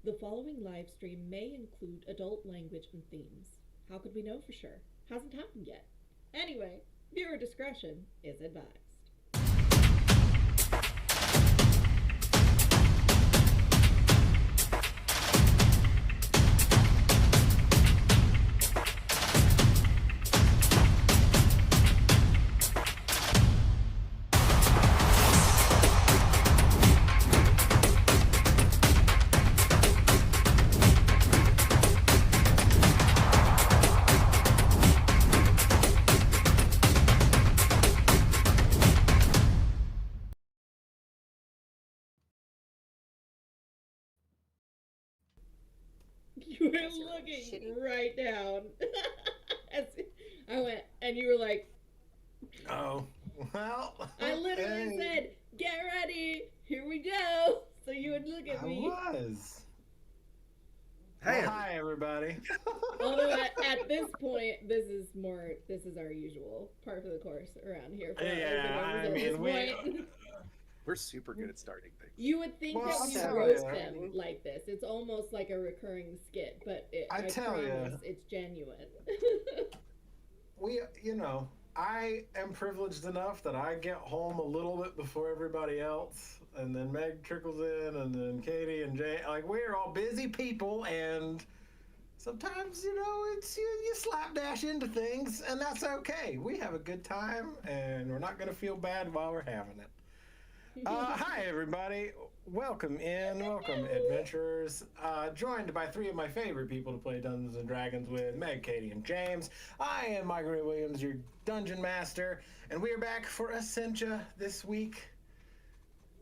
The following live stream may include adult language and themes. How could we know for sure? Hasn't happened yet. Anyway, viewer discretion is advised. You were looking right down. As I went, and you were like, Oh, well. I literally said, "Get ready, here we go." So you would look at I me. was. Hey, Well, hi, everybody. Although at this point, this is our usual part of the course around here. For Yeah, I mean, we're super good at starting things. You would think Well, that I'll we tell roast ya. them like this. It's almost like a recurring skit, but I tell ya. promise it's genuine. I am privileged enough that I get home a little bit before everybody else, and then Meg trickles in, and then Katie and Jay. Like, we're all busy people, and sometimes, it's you slapdash into things, and that's okay. We have a good time, and we're not going to feel bad while we're having it. Hi, everybody. Welcome adventurers. Joined by three of my favorite people to play Dungeons and Dragons with, Meg, Katie, and James. I am Margaret Williams, your dungeon master, and we are back for Ascensia this week.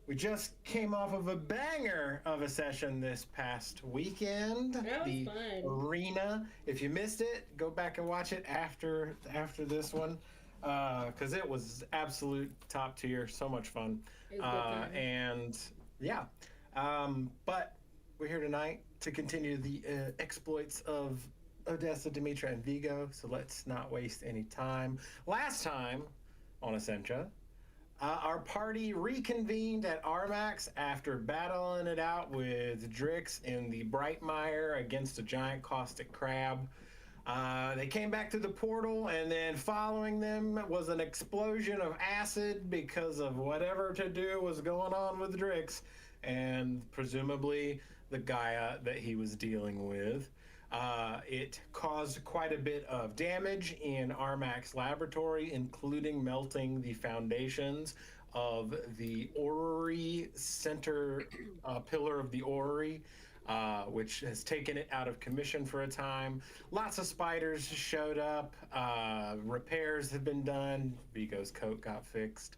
We just came off of a banger of a session this past weekend. That was the fun. Arena. If you missed it, go back and watch it after this one, because it was absolute top tier. So much fun. It was a good time. And yeah, but we're here tonight to continue the exploits of Odessa, Dimitra, and Vigo. So let's not waste any time. Last time on Ascensia, our party reconvened at Armax after battling it out with Drix in the Brightmire against a giant caustic crab. They came back to the portal, and then following them was an explosion of acid because of whatever to do was going on with Drix, and presumably the Gaia that he was dealing with. It caused quite a bit of damage in Armac's laboratory, including melting the foundations of the orrery center pillar of the orrery, which has taken it out of commission for a time. Lots of spiders showed up. Repairs have been done. Vigo's coat got fixed.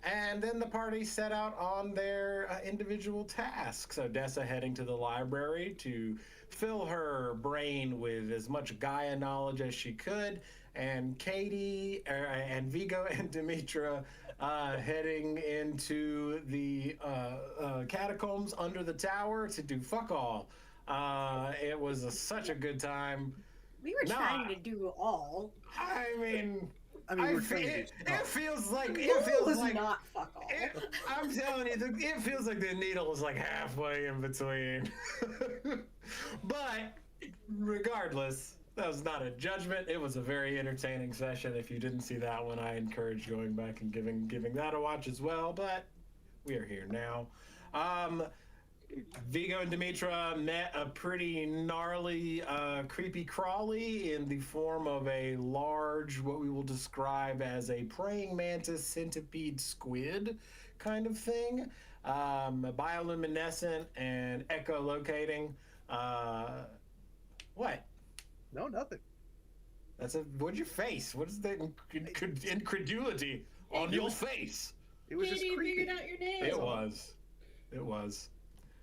And then the party set out on their individual tasks. Odessa heading to the library to fill her brain with as much Gaia knowledge as she could, and Katie and Vigo and Dimitra heading into the catacombs under the tower to do fuck all. It was such a good time. We were trying to do all. I mean, we're trying to it feels like not fuck all. I'm telling you, it feels like the needle is like halfway in between. But regardless, that was not a judgment. It was a very entertaining session. If you didn't see that one, I encourage going back and giving that a watch as well. But we are here now. Vigo and Dimitra met a pretty gnarly, creepy crawly in the form of a large, what we will describe as a praying mantis centipede squid kind of thing. Bioluminescent and echolocating. What? No, nothing. What's your face? What is the incredulity on your face? It was Katie just creepy. figured out your name. It was. It was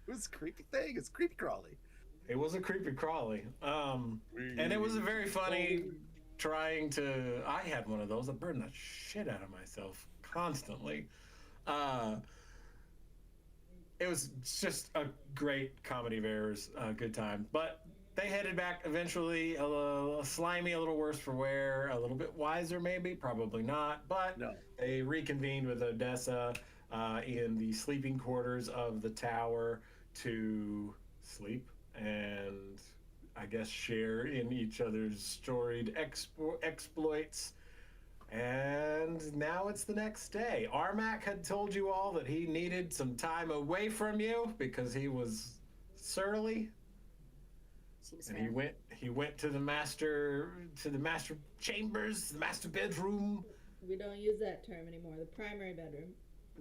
a creepy thing. It's creepy crawly. It was a creepy crawly. And it was a very funny trying to. I had one of those. I burned the shit out of myself constantly. It was just a great comedy of errors, good time. But they headed back eventually, a little slimy, a little worse for wear, a little bit wiser maybe, probably not. But No. they reconvened with Odessa in the sleeping quarters of the tower to sleep and I guess share in each other's storied exploits. And now it's the next day. Armac had told you all that he needed some time away from you because he was surly. Seems And fair. he went to the master chambers, the master bedroom, We don't use that term anymore. The primary bedroom.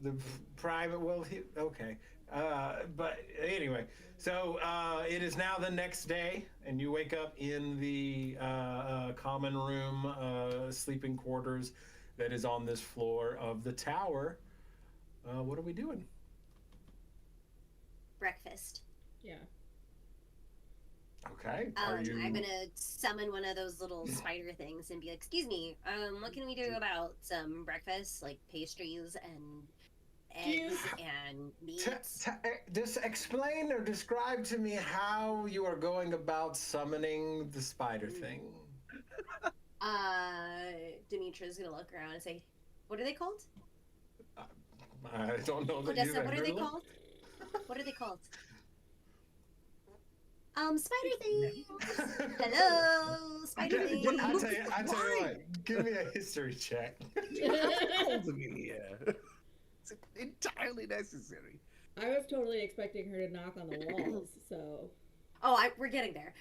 the private. Well, okay. But anyway, so it is now the next day, and you wake up in the common room, sleeping quarters that is on this floor of the tower. What are we doing? Breakfast. Yeah. Okay. Are you? I'm gonna summon one of those little spider things and be like, "Excuse me, what can we do about some breakfast, like pastries and eggs and meats?" Just explain or describe to me how you are going about summoning the spider thing. Dimitra's gonna look around and say, "What are they called? I don't know that Odessa, you've what are ever they looked. called? What are they called?" Spider things. Hello, spider things. I tell you what, give me a history check. Hold me, it's entirely necessary. I was totally expecting her to knock on the walls, so. Oh, we're getting there.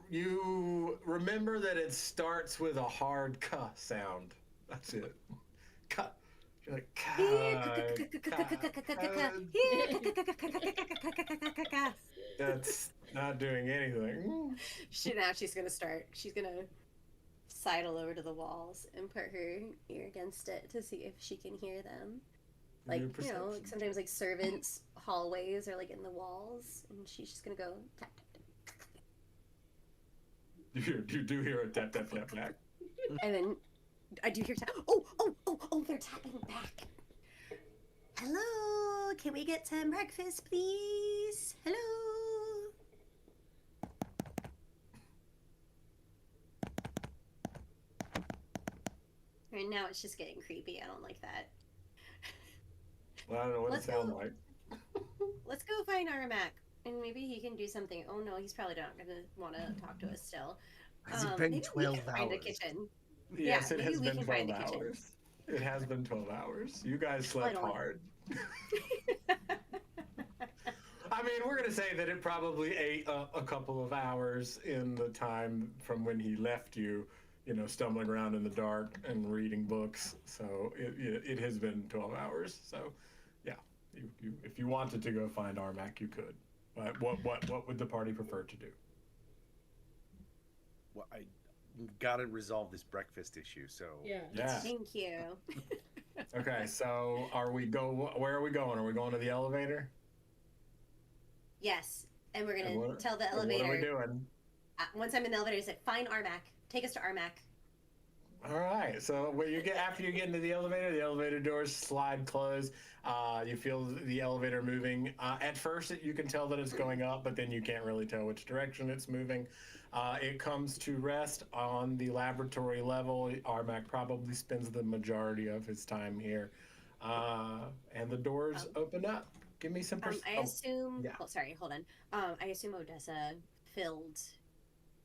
You remember that it starts with a hard "k" sound. That's it. Cut. You're like, that's not doing anything. She's gonna start. She's gonna sidle over to the walls and put her ear against it to see if she can hear them. Like, Your you know, like perception. sometimes like servants' hallways are like in the walls, and she's just gonna go tap tap tap, You do hear a tap tap tap back. and then I do hear tap. Oh! They're tapping back. Hello, can we get some breakfast, please? Hello. Right now, it's just getting creepy. I don't like that. Well, I don't know what Let's it sounds go. like. Let's go find Armac, and maybe he can do something. Oh no, he's probably not gonna want to talk to us still. Has it been Maybe 12 we can find a hours? kitchen. Yes, Yeah, it maybe has we been can 12 find the kitchen. hours. It has been 12 hours. You guys slept don't- hard. I mean, we're going to say that it probably ate a couple of hours in the time from when he left you, stumbling around in the dark and reading books. So it has been 12 hours. So, yeah, if you wanted to go find Armac, you could. But what would the party prefer to do? Well, I gotta resolve this breakfast issue. So Yeah. Yeah. Thank you. Okay, so where are we going? Are we going to the elevator? Yes, and we're gonna And tell the and What are we elevator. doing? Once I'm in the elevator, I said, "Find Armac. Take us to Armac." All right. So after you get into the elevator doors slide closed. You feel the elevator moving. At first, you can tell that it's going up, but then you can't really tell which direction it's moving. It comes to rest on the laboratory level. Armac probably spends the majority of his time here, and the doors open up. Give me some. I assume. yeah. Oh, sorry. Hold on. I assume Odessa filled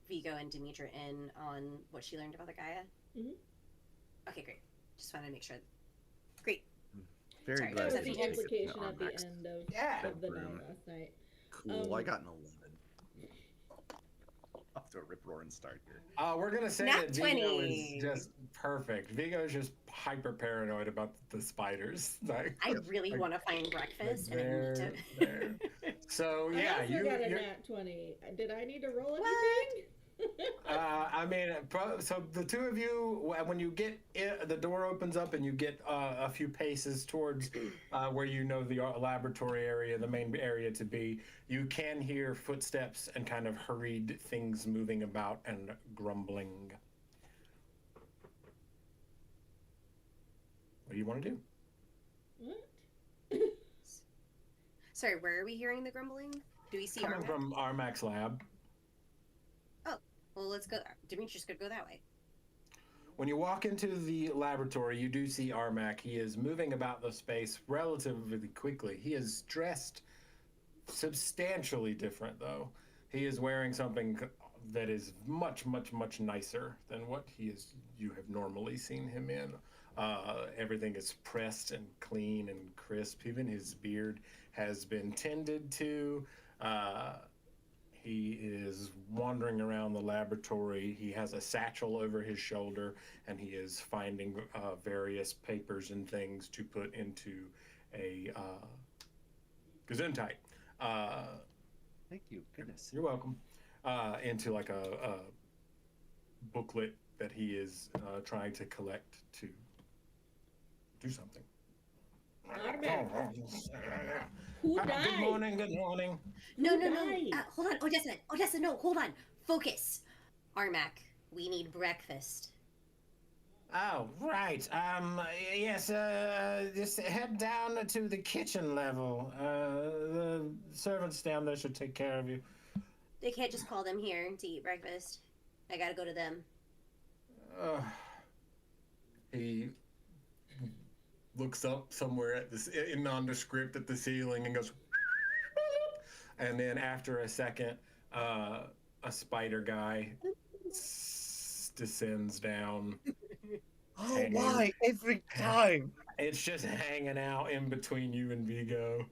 Vigo and Dimitra in on what she learned about the Gaia. Mhm. Okay, great. Just wanted to make sure. Great. very Sorry, glad That was that the you guys implication get at the Armac's end of Yeah. the room. night last night. Cool. I got an 11. Off to a rip roaring start here. We're gonna say Nat that Vigo 20. is just perfect. Vigo's just hyper paranoid about the spiders. Like, I really want to find breakfast, and I there. need to. So I yeah, also got a you're. nat 20. Did I need to roll What? anything? I mean, so the two of you, when you get the door opens up and you get a few paces towards where you know the laboratory area, the main area to be, you can hear footsteps and kind of hurried things moving about and grumbling. What do you want to do? What? Sorry, where are we hearing the grumbling? Do we see Coming Armac? from Armac's lab. Well, let's go. Dimitri's could go that way. When you walk into the laboratory, you do see Armac. He is moving about the space relatively quickly. He is dressed substantially different, though. He is wearing something that is much, much, much nicer than what you have normally seen him in. Everything is pressed and clean and crisp. Even his beard has been tended to. He is wandering around the laboratory. He has a satchel over his shoulder, and he is finding various papers and things to put into a Gesundheit. Thank you. Goodness. You're welcome. Into like a booklet that he is trying to collect to do something. Armac, who died? Good morning, good morning. No. died? Hold on, Odessa, no, hold on. Focus. Armac, we need breakfast. Oh, right. Yes, just head down to the kitchen level. The servants down there should take care of you. They can't just call them here to eat breakfast. I gotta go to them. He looks up somewhere at this in nondescript at the ceiling and goes, and then after a second, a spider guy descends down. Oh, why every time? It's just hanging out in between you and Vigo.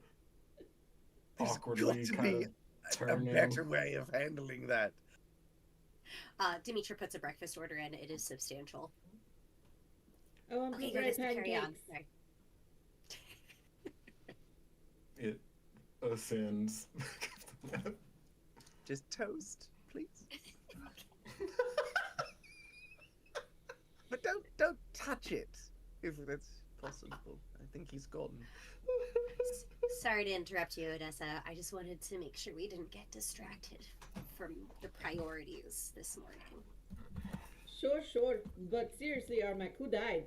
There's Awkwardly got to kind be of a turning. better way of handling that. Dimitra puts a breakfast order in. It is substantial. Oh, I'm Okay, so Curtis, sorry, carry on. pancakes. Sorry. It ascends. Just toast, please. But don't touch it, if that's possible. I think he's gone. Sorry to interrupt you, Odessa. I just wanted to make sure we didn't get distracted from the priorities this morning. Sure. But seriously, Armac, who died?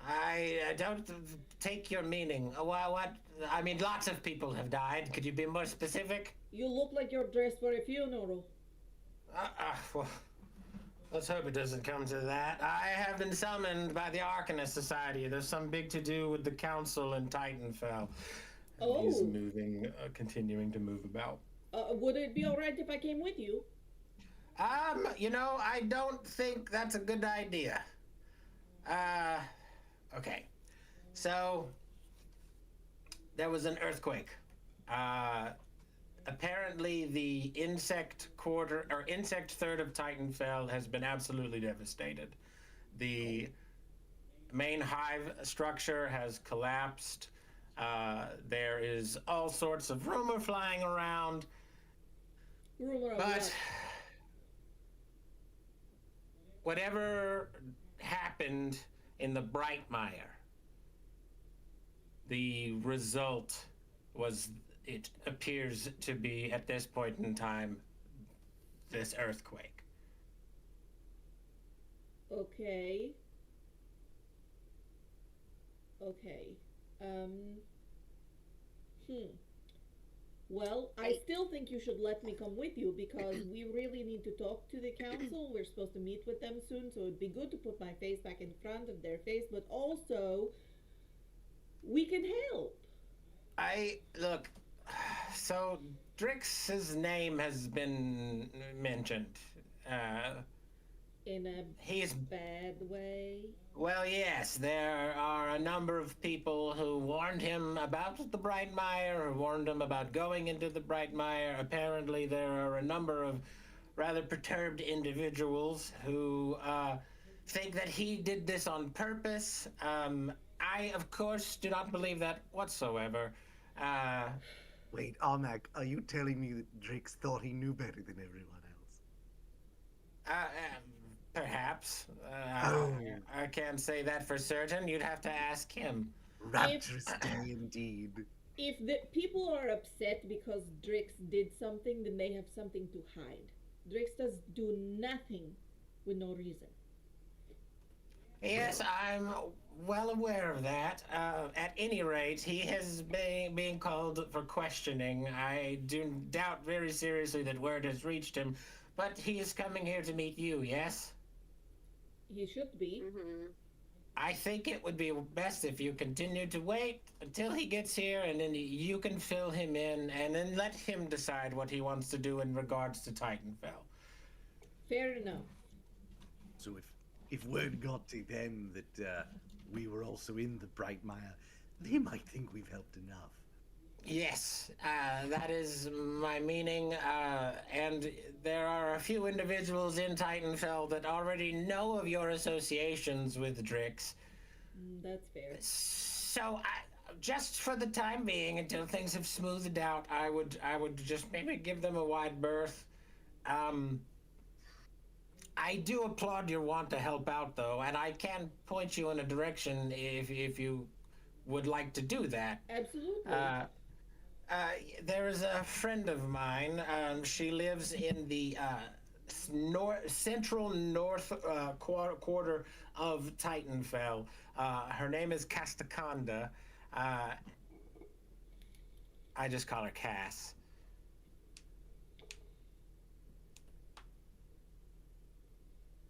I don't take your meaning. What? I mean, lots of people have died. Could you be more specific? You look like you're dressed for a funeral. Well, let's hope it doesn't come to that. I have been summoned by the Arcanist Society. There's some big to-do with the council in Titanfell. Oh. He's moving, continuing to move about. Would it be alright if I came with you? I don't think that's a good idea. Okay. So, there was an earthquake. Apparently the insect third of Titanfell has been absolutely devastated. The main hive structure has collapsed. There is all sorts of rumor flying around. Rumor of But what? whatever happened in the Brightmire, the result was, it appears to be, at this point in time, this earthquake. Okay. Well, I still think you should let me come with you because we really need to talk to the council. We're supposed to meet with them soon, so it'd be good to put my face back in front of their face, but also we can help. Look, so Drix's name has been mentioned. In a He's bad way. Well, yes, there are a number of people who warned him about the Brightmire, who warned him about going into the Brightmire. Apparently, there are a number of rather perturbed individuals who think that he did this on purpose. I, of course, do not believe that whatsoever. Wait, Armac, are you telling me that Drix thought he knew better than everyone else? Perhaps. Oh. I can't say that for certain. You'd have to ask him. Rapturous day indeed. If the people are upset because Drix did something, then they have something to hide. Drix does do nothing with no reason. Yes, I'm well aware of that. At any rate, he has been being called for questioning. I do doubt very seriously that word has reached him, but he is coming here to meet you, yes? He should be. Mm-hmm. I think it would be best if you continue to wait until he gets here, and then you can fill him in, and then let him decide what he wants to do in regards to Titanfell. Fair enough. So if word got to them that we were also in the Brightmire, they might think we've helped enough. Yes, that is my meaning, and there are a few individuals in Titanfell that already know of your associations with Drix. That's fair. So, just for the time being, until things have smoothed out, I would just maybe give them a wide berth. I do applaud your want to help out, though, and I can point you in a direction if you would like to do that. Absolutely. There is a friend of mine. She lives in the central north quarter of Titanfell. Her name is Castaconda. I just call her Cass.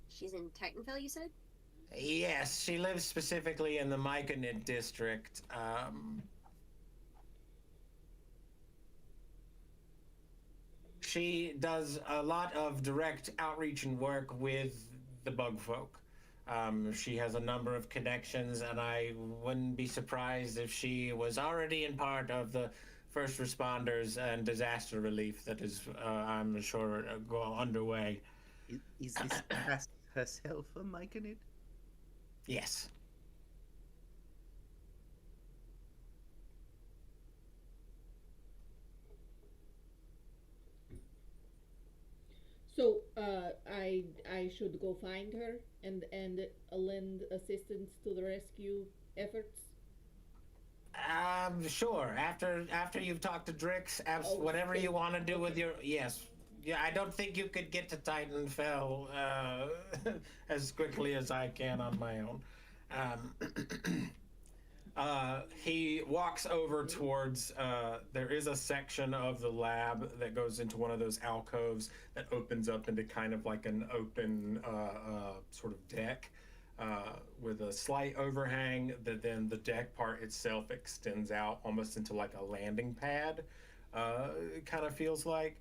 She's in Titanfell, you said? Yes, she lives specifically in the Myconid district. She does a lot of direct outreach and work with the bug folk. She has a number of connections, and I wouldn't be surprised if she was already in part of the first responders and disaster relief that is, I'm sure, underway. Is this Cass herself a Myconid? Yes. So, I should go find her and lend assistance to the rescue efforts. Sure. After you've talked to Drix, whatever okay. you want to do with Okay. your yes. Yeah, I don't think you could get to Titanfell as quickly as I can on my own. He walks over towards, there is a section of the lab that goes into one of those alcoves that opens up into kind of like an open sort of deck with a slight overhang that then the deck part itself extends out almost into like a landing pad, it kind of feels like.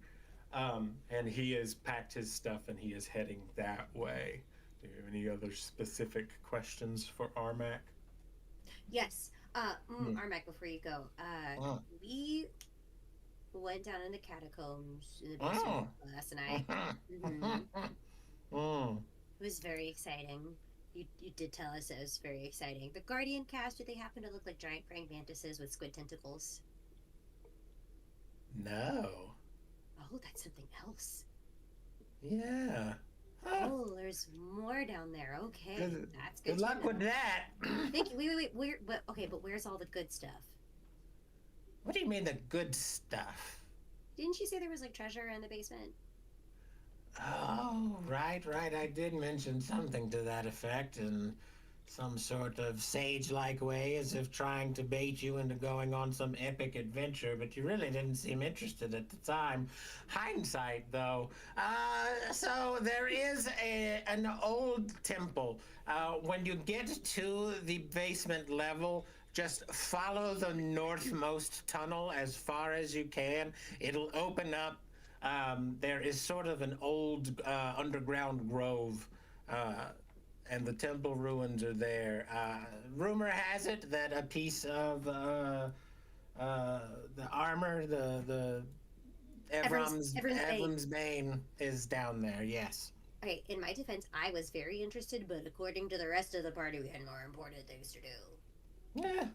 And he has packed his stuff and he is heading that way. Do you have any other specific questions for Armac? Yes. Armac, before you go, we went down in the catacombs in the basement last night. It was very exciting. You did tell us it was very exciting. The Guardian cast, do they happen to look like giant praying mantises with squid tentacles? No. Oh, that's something else. Yeah. Huh. Oh, there's more down there. Okay, that's good. Good luck with that. Thank you. Wait. But where's all the good stuff? What do you mean the good stuff? Didn't you say there was like treasure in the basement? Oh, right. I did mention something to that effect in some sort of sage-like way, as if trying to bait you into going on some epic adventure, but you really didn't seem interested at the time. Hindsight, though. So there is an old temple. When you get to the basement level, just follow the northmost tunnel as far as you can. It'll open up. There is sort of an old underground grove, and the temple ruins are there. Rumor has it that a piece of the armor, the Evram's Bane, is down there. Yes. Okay, in my defense, I was very interested, but according to the rest of the party, we had more important things to do. Yeah.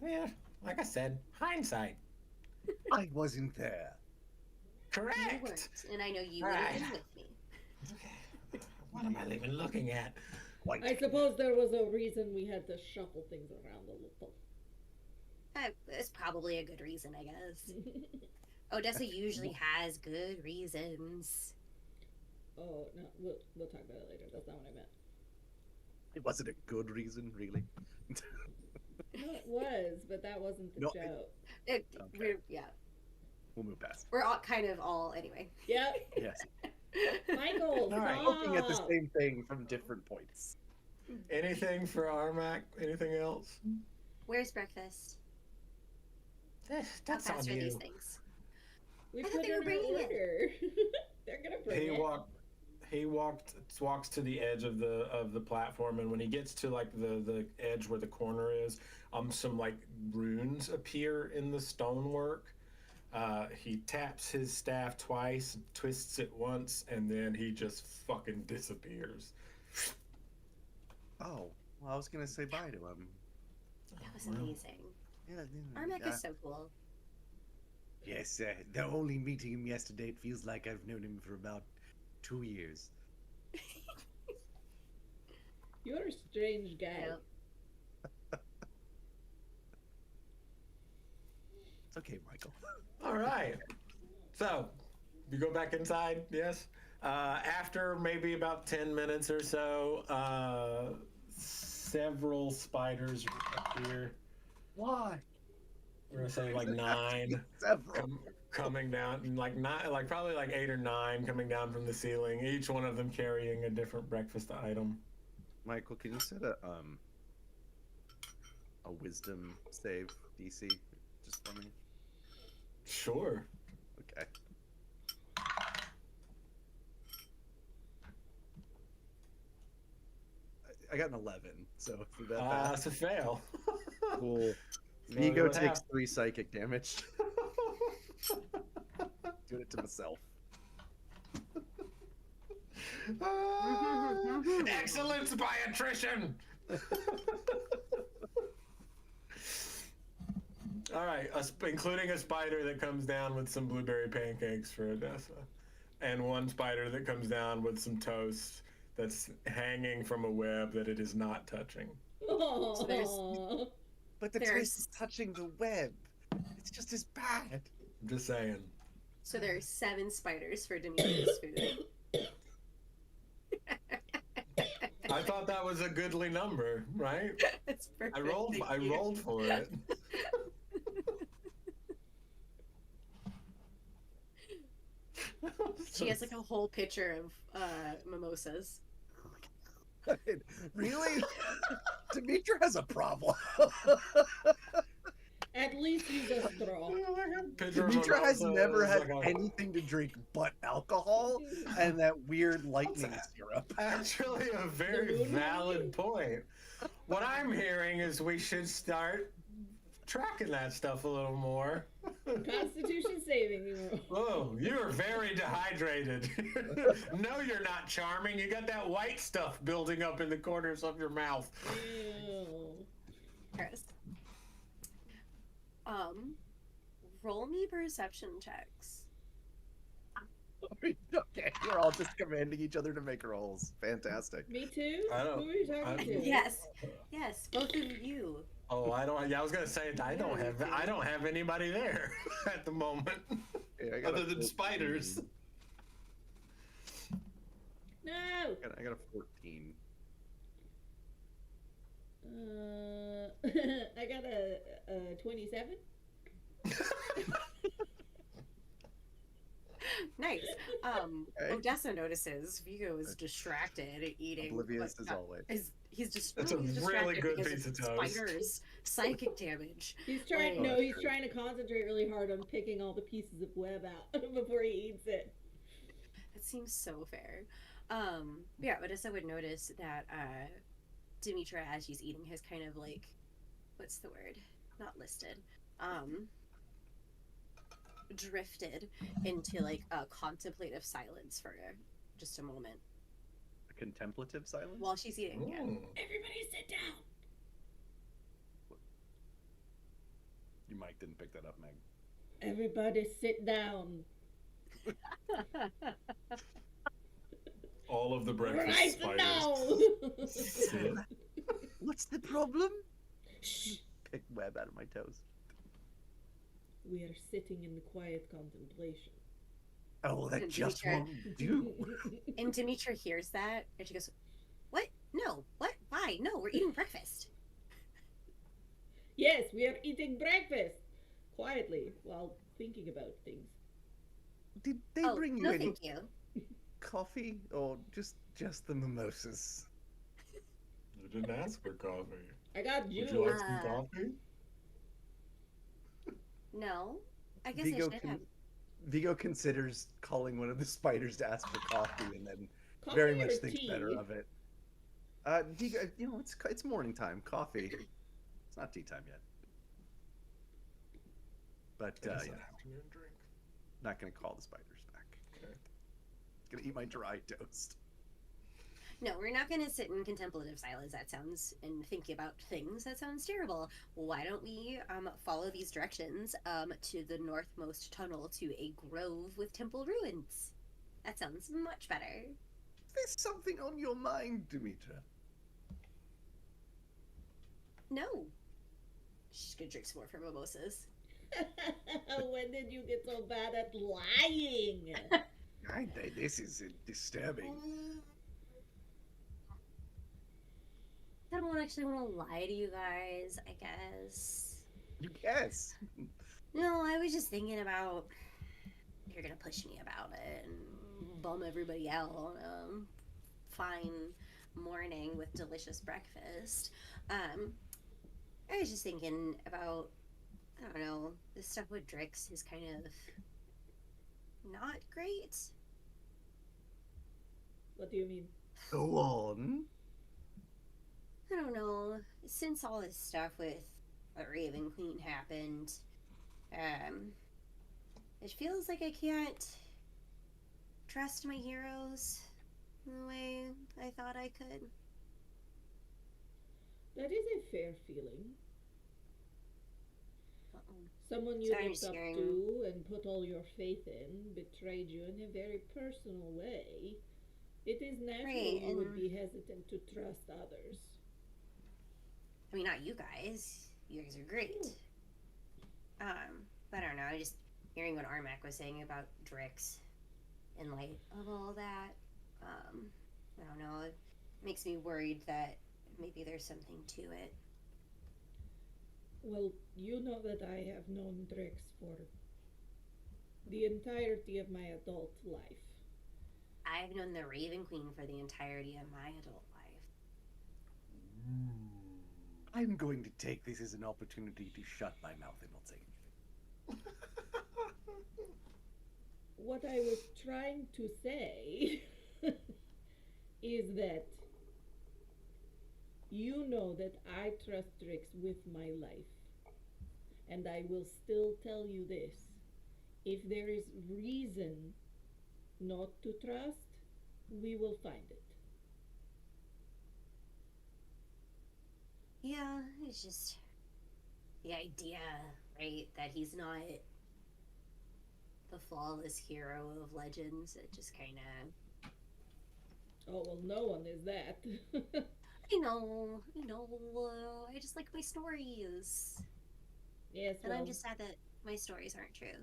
Like I said, hindsight. I wasn't there. Correct. You weren't, and I know you would have been with me. Okay. What am I even looking at? I suppose there was a reason we had to shuffle things around a little. That's probably a good reason, I guess. Odessa usually has good reasons. Oh, no, we'll talk about it later. That's not what I meant. It wasn't a good reason, really. No, it was, but that wasn't the joke. Okay. Yeah. We'll move past. We're all kind of all, anyway. Yep. Yes. Michael, All right. Looking at the same thing from different points. Anything for Armac? Anything else? Where's breakfast? That's How on fast are these you. things? We I thought put they were in our bringing it. order. They're gonna bring He it. walks to the edge of the platform, and when he gets to like the edge where the corner is, some like runes appear in the stonework. He taps his staff twice, twists it once, and then he just fucking disappears. Oh, well, I was gonna say bye to him. That was amazing. Yeah, Armac is so cool. Yes, the only meeting him yesterday, it feels like I've known him for about 2 years. You're a strange guy. Yep. It's okay, Michael. All right. So, you go back inside, yes? After maybe about 10 minutes or so, several spiders appear. Why? We're gonna say like 9 Several. coming down, and like probably like 8 or 9 coming down from the ceiling. Each one of them carrying a different breakfast item. Michael, can you set a wisdom save DC just for me? Sure. Okay. I got an 11, so for that That's a fail. cool. So Vigo what takes happened? 3 psychic damage. Doing it to myself. Excellence by attrition. All right, including a spider that comes down with some blueberry pancakes for Odessa, and one spider that comes down with some toast that's hanging from a web that it is not touching. Oh, there's- But the There's- toast is touching the web. It's just as bad. I'm just saying. So there are 7 spiders for Dimitri's food. I thought that was a goodly number, right? That's perfect. I rolled for it. She has like a whole pitcher of mimosas. Really? Dimitra has a problem. at least use a straw. Dimitra has never had anything to drink but alcohol and that weird lightning syrup. Actually, a very valid point. What I'm hearing is we should start tracking that stuff a little more. Constitution saving throw. Oh, you're very dehydrated. No, you're not charming. You got that white stuff building up in the corners of your mouth. Ew. Gross. Roll me perception checks. Okay, we're all just commanding each other to make rolls. Fantastic. Me too? I don't- Who are you talking to? Yes, yes, both of you. Oh, I don't. Yeah, I was gonna say I don't have anybody there at the moment, Yeah, I got other a than 14. spiders. No! I got a 14. I got a 27. Nice. Okay. Odessa notices Vigo is distracted eating. Oblivious as always. He's just That's a he's really distracted good because piece of of toast. spiders psychic damage. He's trying. Wait. No, he's trying to concentrate really hard on picking all the pieces of web out before he eats it. That seems so fair. Yeah, Odessa would notice that Dimitra, as she's eating, has kind of like, what's the word? Not listed. Drifted into like a contemplative silence for just a moment A contemplative silence? while she's eating. Yeah. Ooh. Everybody sit down. Your mic didn't pick that up, Meg. Everybody sit down. All of the breakfast Right spiders. now. Sit. What's the problem? Shh. Pick web out of my toes. We are sitting in quiet contemplation. Oh, that And just Dimitra- won't do. And Dimitra hears that and she goes, "What? No. What? Why? No, we're eating breakfast." Yes, we are eating breakfast quietly while thinking about things. Did they Oh, bring you no, any thank you. coffee or just the mimosas? didn't ask for coffee. I got Would juice. you like some coffee? No. I guess Vigo I should have. Vigo considers calling one of the spiders to ask for coffee, and then Coffee very or much thinks tea? better of it. Vigo, it's morning time. Coffee. It's not tea time yet. But It is yeah, an afternoon drink. not gonna call the spiders back. Okay. Gonna eat my dry toast. No, we're not going to sit in contemplative silence. That sounds, and think about things. That sounds terrible. Why don't we follow these directions to the northmost tunnel to a grove with temple ruins? That sounds much better. Is there something on your mind, Dimitra? No. She's going to drink some more of her mimosas. When did you get so bad at lying? This is disturbing. I don't actually want to lie to you guys, I guess. You guess. No, I was just thinking about you're gonna push me about it and bum everybody out on a fine morning with delicious breakfast. I was just thinking about, I don't know, this stuff with Drix is kind of not great. What do you mean? Go on. I don't know. Since all this stuff with the Raven Queen happened, it feels like I can't trust my heroes the way I thought I could. That is a fair feeling. Uh-oh. Someone you Sorry, looked up Sharon. to and put all your faith in betrayed you in a very personal way. It is natural Right, you would and- be hesitant to trust others. I mean, not you guys. You guys are great. But I don't know. I just hearing what Armac was saying about Drix in light of all that. I don't know. It makes me worried that maybe there's something to it. Well, you know that I have known Drix for the entirety of my adult life. I've known the Raven Queen for the entirety of my adult life. I'm going to take this as an opportunity to shut my mouth and not say anything. What I was trying to say is that you know that I trust Drix with my life. And I will still tell you this. If there is reason not to trust, we will find it. Yeah, it's just the idea, right, that he's not the flawless hero of legends. It just kind of. Oh, well, no one is that. I know. I just like my stories. Yes, And well, I'm just sad that my stories aren't true.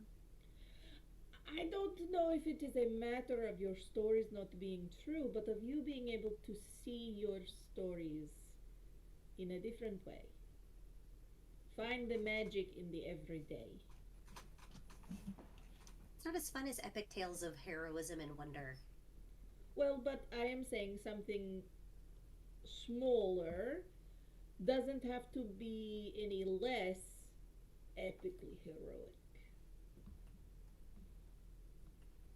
I don't know if it is a matter of your stories not being true, but of you being able to see your stories in a different way. Find the magic in the everyday. It's not as fun as epic tales of heroism and wonder. Well, but I am saying something smaller doesn't have to be any less epically heroic.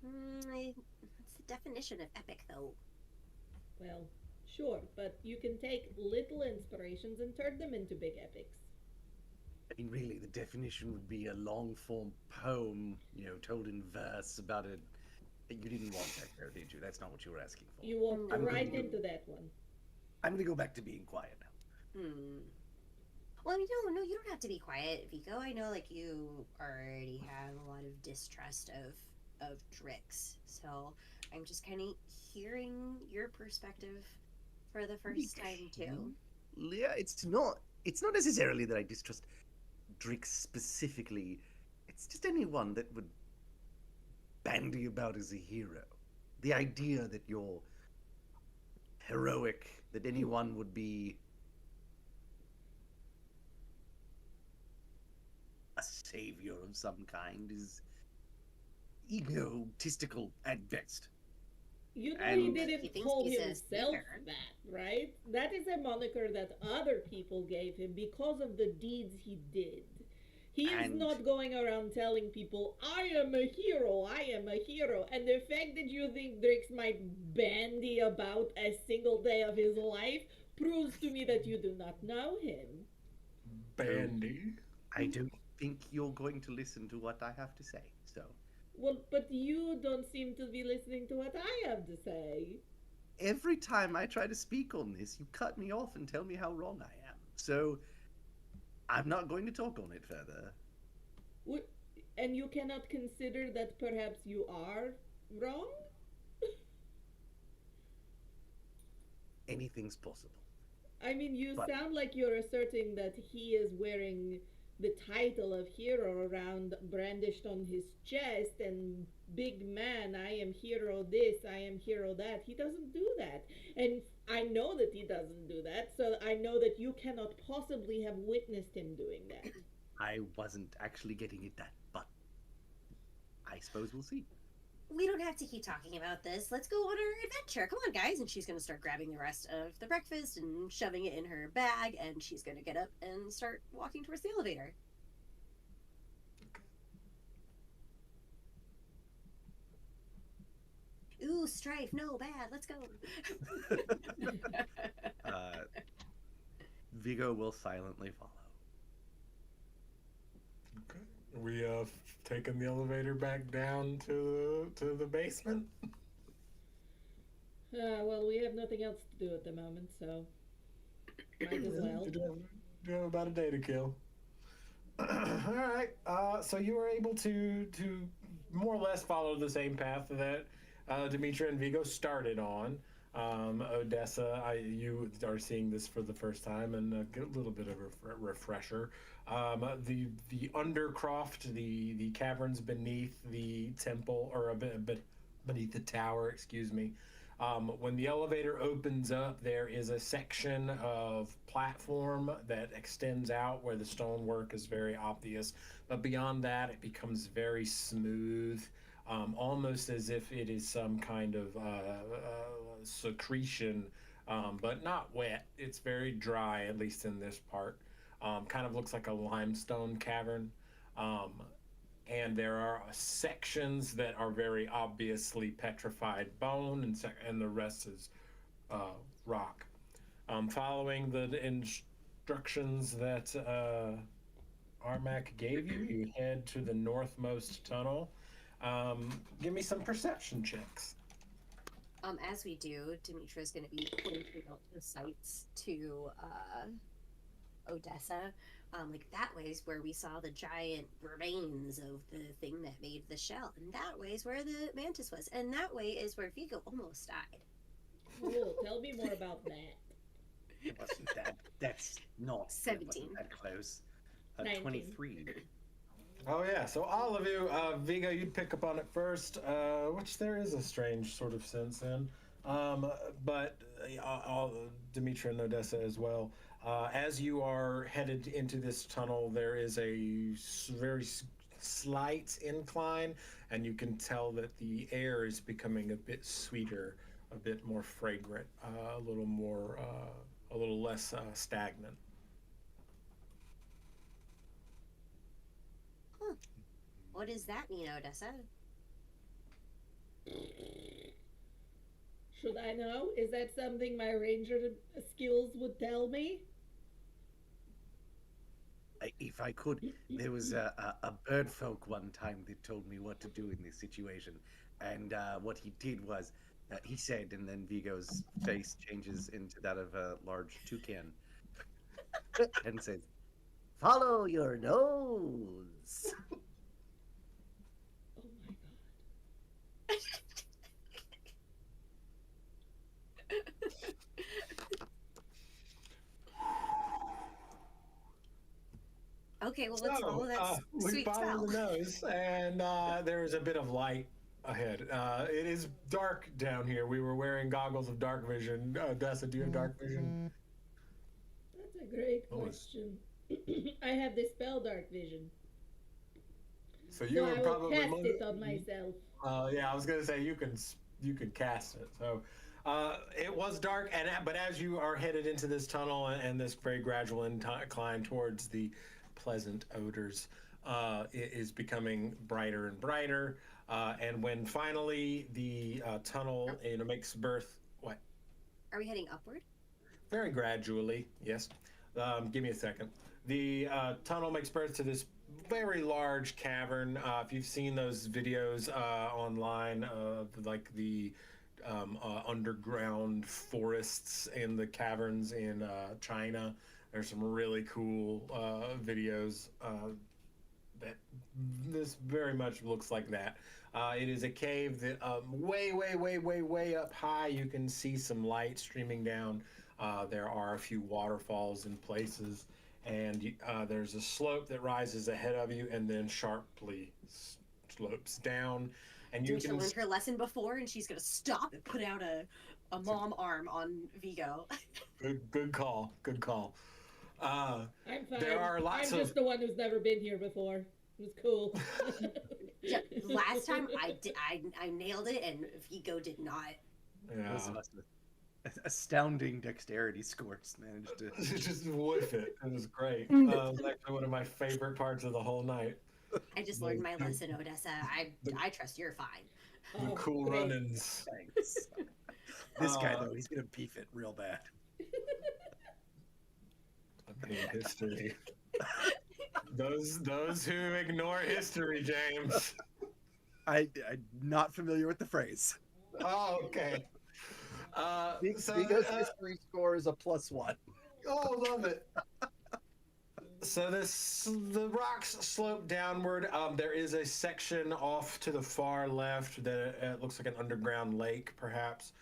What's the definition of epic, though? Well, sure, but you can take little inspirations and turn them into big epics. I mean, really, the definition would be a long-form poem, told in verse about it. You didn't want that there, did you? That's not what you were asking for. You walked I'm right going into that one. I'm going to go back to being quiet now. Well, I mean, no, you don't have to be quiet, Vigo. I know, you already have a lot of distrust of Drix, so I'm just kind of hearing your perspective for the first time too. Yeah, it's not necessarily that I distrust Drix specifically. It's just anyone that would bandy about as a hero. The idea that you're heroic, that anyone would be a savior of some kind is egotistical at best. You know he And didn't He thinks call he's a himself sneaker. that, right? That is a moniker that other people gave him because of the deeds he did. He is and not going around telling people, I am a hero, I am a hero. And the fact that you think Drix might bandy about a single day of his life proves to me that you do not know him. Bandy. I don't think you're going to listen to what I have to say. So Well, but you don't seem to be listening to what I have to say. every time I try to speak on this, you cut me off and tell me how wrong I am. So I'm not going to talk on it further. And you cannot consider that perhaps you are wrong? Anything's possible. I mean, you But sound like you're asserting that he is wearing the title of hero around brandished on his chest and big man, I am hero this, I am hero that. He doesn't do that. And I know that he doesn't do that, so I know that you cannot possibly have witnessed him doing that. I wasn't actually getting at that, but I suppose we'll see. We don't have to keep talking about this. Let's go on our adventure. Come on, guys. And she's going to start grabbing the rest of the breakfast and shoving it in her bag. And she's going to get up and start walking towards the elevator. Ooh, strife. No, bad. Let's go. Vigo will silently follow. Okay. We taking the elevator back down to the basement. Well, we have nothing else to do at the moment, so might as well. You have about a day to kill. All right. So you were able to more or less follow the same path that Dimitra and Vigo started on. Odessa, you are seeing this for the first time and get a little bit of a refresher. The undercroft, the caverns beneath the temple, or a bit beneath the tower, excuse me. When the elevator opens up, there is a section of platform that extends out where the stonework is very obvious. But beyond that, it becomes very smooth, almost as if it is some kind of secretion, but not wet. It's very dry, at least in this part. Kind of looks like a limestone cavern. And there are sections that are very obviously petrified bone, and the rest is rock. Following the instructions that Armac gave you, you head to the northmost tunnel. Give me some perception checks. As we do, Dimitra is going to be pointing out the sites to Odessa. Like that way is where we saw the giant remains of the thing that made the shell, and that way is where the mantis was, and that way is where Vigo almost died. Cool. Tell me more about that. It wasn't that. That's not 17. It wasn't that close. 19. 23. Oh yeah, so all of you, Vigo, you'd pick up on it first, which there is a strange sort of sense in, but all Dimitra and Odessa as well. As you are headed into this tunnel, there is a very slight incline, and you can tell that the air is becoming a bit sweeter, a bit more fragrant, a little less stagnant. What does that mean, Odessa? Should I know? Is that something my ranger skills would tell me? If I could, there was a bird folk one time that told me what to do in this situation. And what he did was, he said, and then Vigo's face changes into that of a large toucan, and says, "Follow your nose." Oh my god. Okay, well, let's follow that we sweet follow smell. the nose, and there is a bit of light ahead. It is dark down here. We were wearing goggles of dark vision. Odessa, do you have dark vision? That's a great Oh, it's- question. I have the spell dark vision. So you So would I will probably cast it on myself. Yeah, I was gonna say you can you could cast it. So it was dark, but as you are headed into this tunnel and this very gradual incline towards the pleasant odors, it is becoming brighter and brighter. And when finally the tunnel makes birth, what? Are we heading upward? Very gradually, yes. Give me a second. The tunnel makes birth to this very large cavern. If you've seen those videos online of like the underground forests and the caverns in China, there's some really cool videos that this very much looks like that. It is a cave that way up high. You can see some light streaming down. There are a few waterfalls in places, and there's a slope that rises ahead of you and then sharply slopes down. And you can learned her lesson before, and she's gonna stop and put out a mom arm on Vigo. Good call. I'm fine. There are lots I'm just the one who's never been here before. It was cool. Yeah, last time I nailed it, and Vigo did not. Yeah. Astounding dexterity scores managed to just whiff it. It was great. It was actually one of my favorite parts of the whole night. I just learned my lesson, Odessa. I trust you're fine. The cool run-ins. Thanks. This guy though, he's gonna beef it real bad. History. Those who ignore history, James. I'm not familiar with the phrase. Oh, okay. Vigo's history score is a +1. Oh, love it. So the rocks slope downward. There is a section off to the far left that looks like an underground lake, perhaps.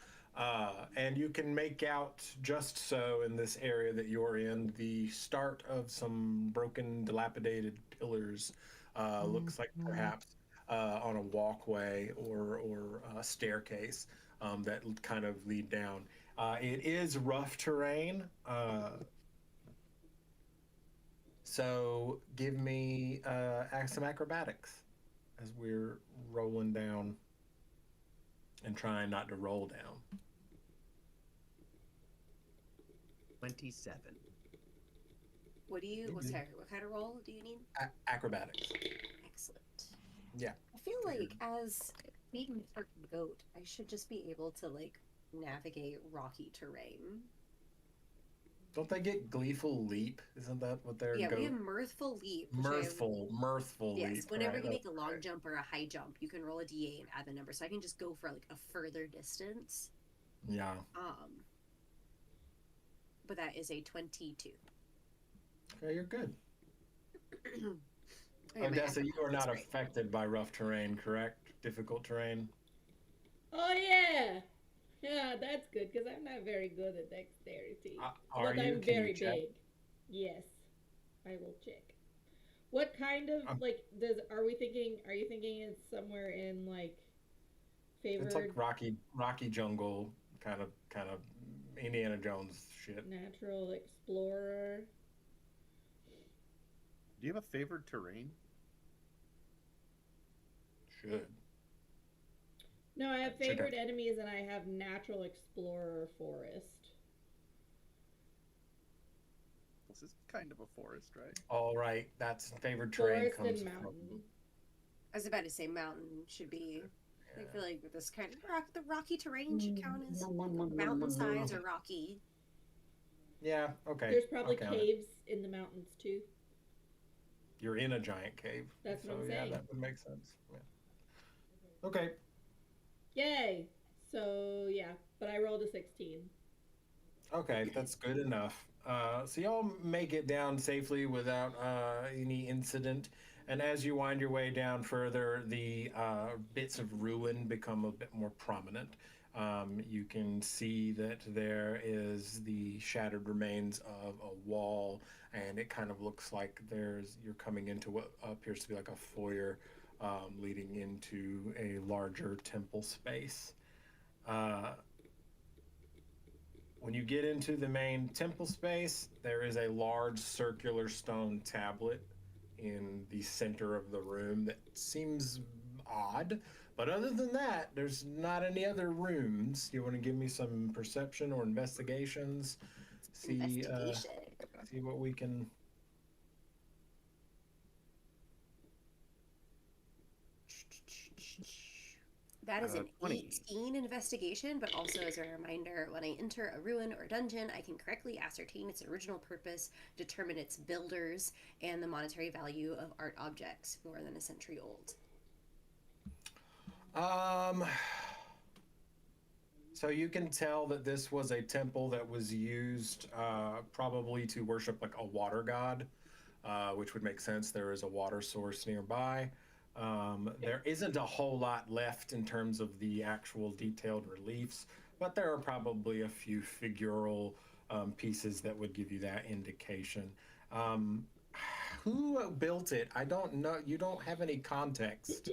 And you can make out just so in this area that you're in the start of some broken, dilapidated pillars. Looks like perhaps on a walkway or a staircase that kind of lead down. It is rough terrain. So give me some acrobatics as we're rolling down and trying not to roll down. 27. What kind of roll do you need? Acrobatics. Excellent. Yeah. I feel like as being a goat, I should just be able to like navigate rocky terrain. Don't they get gleeful leap? Isn't that what they're? Yeah, we have mirthful leap. Mirthful leap. Yes, whenever you make a long jump or a high jump, you can roll a d8 and add the number, so I can just go for like a further distance. Yeah. But that is a 22. Okay, you're good. Okay, Odessa, you are not affected by rough terrain, correct? Difficult terrain. Oh yeah. Yeah, that's good because I'm not very good at dexterity. Are but you? I'm Can very you check? big. Yes, I will check. What kind of are you thinking it's somewhere in like favored? It's like rocky jungle kind of Indiana Jones shit. Natural explorer. Do you have a favored terrain? Should. No, I have favored enemies and I have natural explorer forest. This is kind of a forest, right? All right, that's favored terrain Forest comes and from. mountain. I was about to say mountain should be. I feel like this kind of the rocky terrain should count as mountain size or rocky. Yeah, okay. There's probably I'll count it. caves in the mountains too. You're in a giant cave. That's what I'm yeah, saying. that would make sense. Yeah. Okay. Yay! So yeah, but I rolled a 16. Okay, that's good enough. So y'all make it down safely without any incident. And as you wind your way down further, the bits of ruin become a bit more prominent. You can see that there is the shattered remains of a wall, and it kind of looks like you're coming into what appears to be like a foyer leading into a larger temple space. When you get into the main temple space, there is a large circular stone tablet in the center of the room that seems odd, But other than that, there's not any other rooms. You want to give me some perception or investigations? See, Investigation. see what we can. That is an 20. 18 investigation, but also as a reminder, when I enter a ruin or dungeon, I can correctly ascertain its original purpose, determine its builders, and the monetary value of art objects more than a century old. So you can tell that this was a temple that was used probably to worship like a water god, which would make sense. There is a water source nearby. There isn't a whole lot left in terms of the actual detailed reliefs, but there are probably a few figural pieces that would give you that indication. Who built it? I don't know. You don't have any context.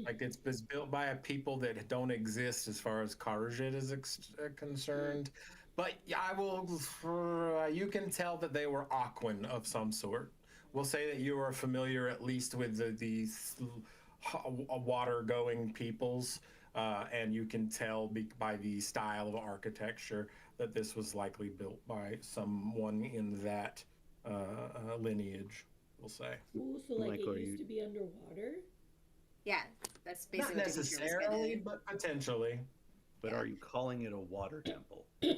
Like it's built by a people that don't exist as far as Karajit is concerned. But yeah, I will. You can tell that they were Aquan of some sort. We'll say that you are familiar at least with these water-going peoples, and you can tell by the style of architecture that this was likely built by someone in that lineage. We'll say. Ooh, so like Michael, it used to be underwater? Yeah, that's Not basically what Dimitra was necessarily, gonna- but potentially. But Yeah. are you calling it a water temple? do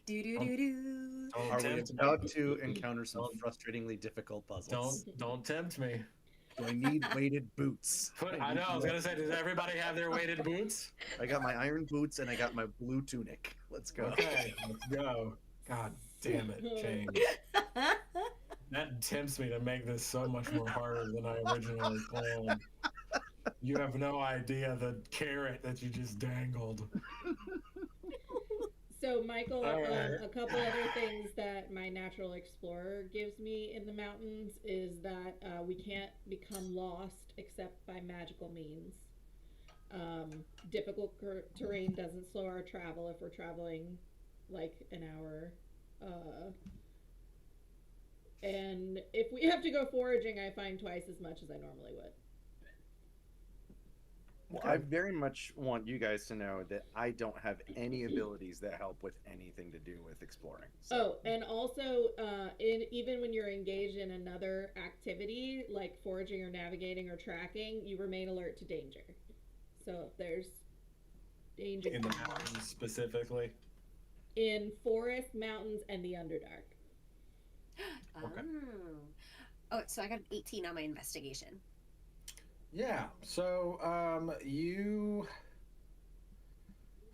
do do do. Don't Are we tempt me. about to encounter some Don't- frustratingly difficult puzzles? Don't tempt me. Do I need weighted boots? I know. I was gonna say, does everybody have their weighted boots? I got my iron boots and I got my blue tunic. Let's go. Okay, let's go. God damn it, James. That tempts me to make this so much more harder than I originally planned. You have no idea the carrot that you just dangled. So, Michael, All right. a couple other things that my natural explorer gives me in the mountains is that we can't become lost except by magical means. Difficult terrain doesn't slow our travel if we're traveling like an hour. And if we have to go foraging, I find twice as much as I normally would. Well, I very much want you guys to know that I don't have any abilities that help with anything to do with exploring. Oh, and also, even when you're engaged in another activity like foraging or navigating or tracking, you remain alert to danger. So if there's danger In the mountains specifically. in forest, mountains, and the Underdark. Okay. Oh, so I got an 18 on my investigation. Yeah, so you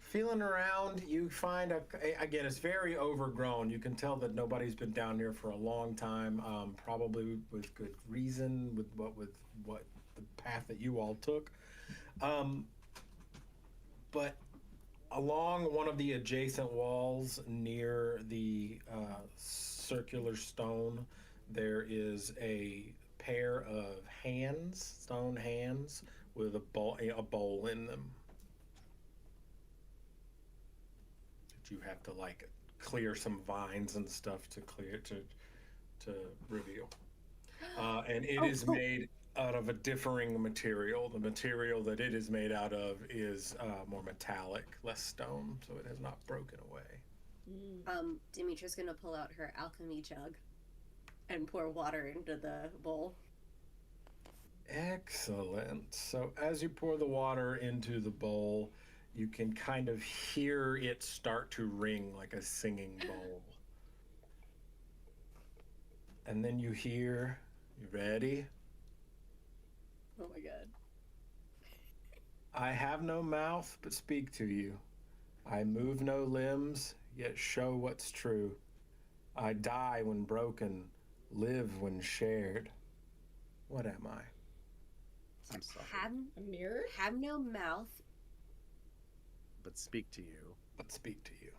feeling around, you find again, it's very overgrown. You can tell that nobody's been down here for a long time, probably with good reason, with what the path that you all took. But along one of the adjacent walls near the circular stone, there is a pair of hands, stone hands, with a bowl in them. That you have to like clear some vines and stuff to reveal. And it is made out of a differing material. The material that it is made out of is more metallic, less stone, so it has not broken away. Dimitra's gonna pull out her alchemy jug and pour water into the bowl. Excellent. So as you pour the water into the bowl, you can kind of hear it start to ring like a singing bowl. And then you hear, you ready? Oh my god. I have no mouth, but speak to you. I move no limbs, yet show what's true. I die when broken, live when shared. What am I? I'm sorry. A mirror? Have no mouth. But speak to you. But speak to you.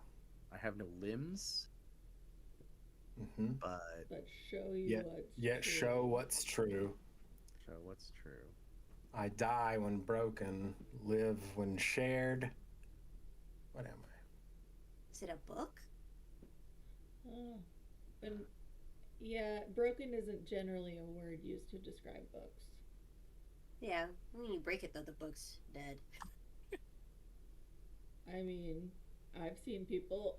I have no limbs, Mm-hmm. but Show you Yet, what's yet true. show what's true. show what's true. I die when broken, live when shared. What am I? Is it a book? Oh. And yeah, broken isn't generally a word used to describe books. Yeah, when you break it though, the book's dead. I mean, I've seen people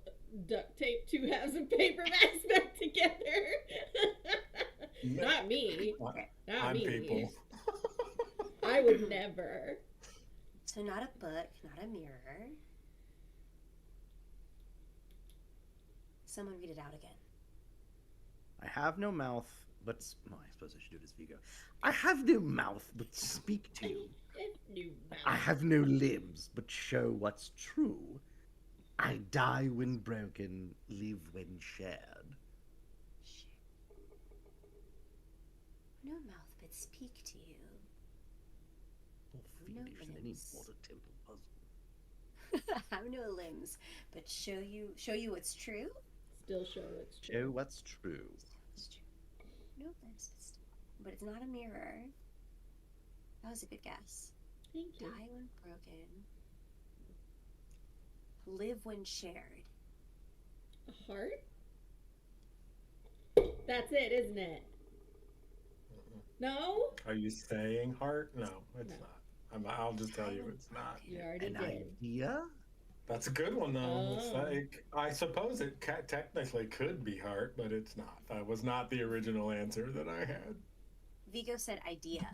duct tape two halves of paper bags back together. Not me. Not I'm me. people. I would never. So not a book, not a mirror. Someone read it out again. I have no mouth, but I suppose I should do it as Vigo. I have no mouth, but speak to you. I have no limbs, but show what's true. I die when broken, live when shared. No mouth, but speak to you. More No fiendish than any limbs. water temple puzzle. Have no limbs, but show you what's true. Still show it's true. Show what's true. It's true. No limbs, but it's not a mirror. That was a good guess. Thank you. Die when broken. Live when shared. A heart? That's it, isn't it? No? Are you saying heart? No, it's No. not. I'll just tell you it's not. You already An did. idea? That's a good one, though. It's Oh. like, I suppose it technically could be heart, but it's not. That was not the original answer that I had. Vigo said idea.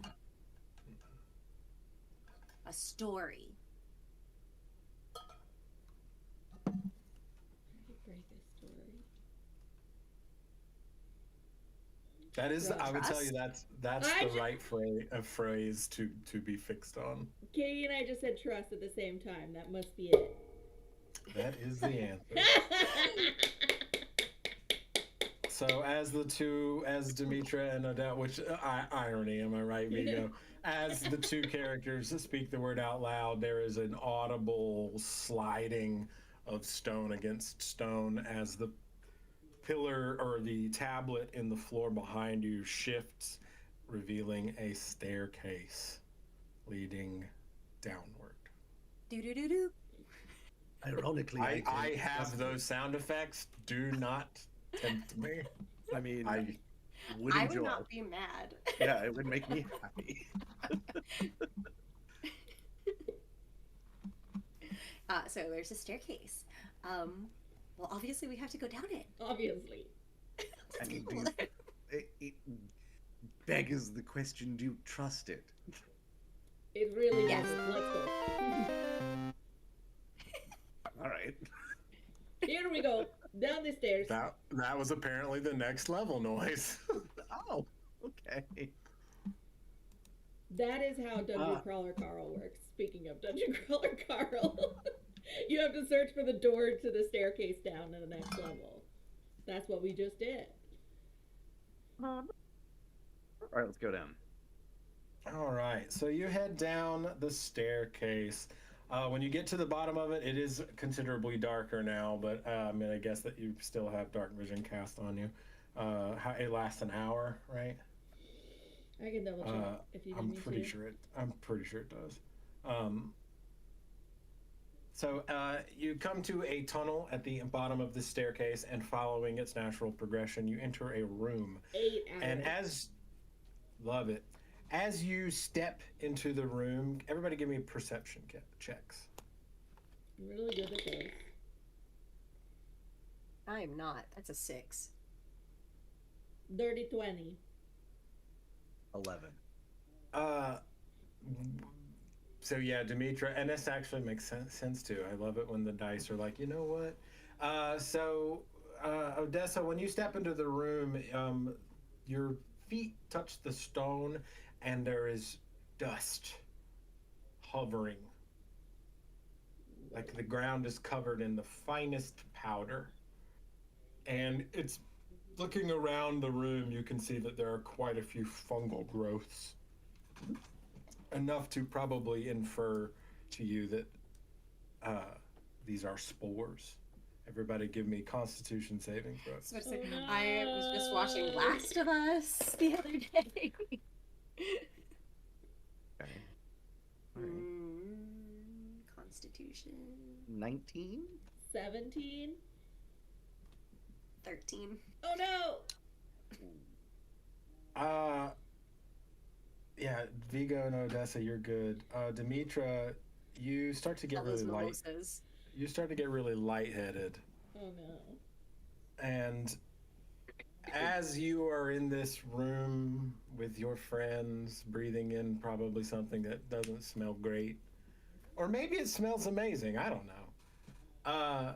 A story. Break a story. That is, I would tell you Trust? that's I the ju- right phrase to be fixed on. Katie and I just said trust at the same time. That must be it. That is the answer. So as Dimitra and Odette, which irony, am I right, Vigo? As the two characters speak the word out loud, there is an audible sliding of stone against stone as the pillar or the tablet in the floor behind you shifts, revealing a staircase leading downward. Do do do do. Ironically, I have those sound effects. Do not tempt me. I mean, I would I enjoy. would not be mad. Yeah, it would make me happy. So there's a staircase. Well, obviously we have to go down it. Obviously. I mean, it beggars the question: do you trust it? It really Yes. does. Let's go. All right. Here we go. Down the stairs. that was apparently the next level noise. Oh, okay. That is how Dungeon Crawler Carl works. Speaking of Dungeon Crawler Carl, you have to search for the door to the staircase down to the next level. That's what we just did. All right, let's go down. All right, so you head down the staircase. When you get to the bottom of it, it is considerably darker now, but I mean, I guess that you still have dark vision cast on you. It lasts an hour, right? I can double check if you need I'm me pretty to. sure it does. So you come to a tunnel at the bottom of the staircase, and following its natural progression, you enter a room. 8 hours. And love it. As you step into the room, everybody give me perception checks. I'm really good at this. I am not. That's a 6. Dirty 20. 11. So yeah, Dimitra, and this actually makes sense too. I love it when the dice are like, you know what? Odessa, when you step into the room, your feet touch the stone, and there is dust hovering. Like the ground is covered in the finest powder. And it's looking around the room, you can see that there are quite a few fungal growths. Enough to probably infer to you that these are spores. Everybody give me Constitution saving throws. So it's like, Oh, no. I was just watching Last of Us the other day. Okay. All right. Constitution 19? 17. 13. Oh no! Yeah, Vigo and Odessa, you're good. Dimitra, you start to get All really those light. mimosas. You start to get really lightheaded, Oh no. and as you are in this room with your friends, breathing in probably something that doesn't smell great, or maybe it smells amazing. I don't know.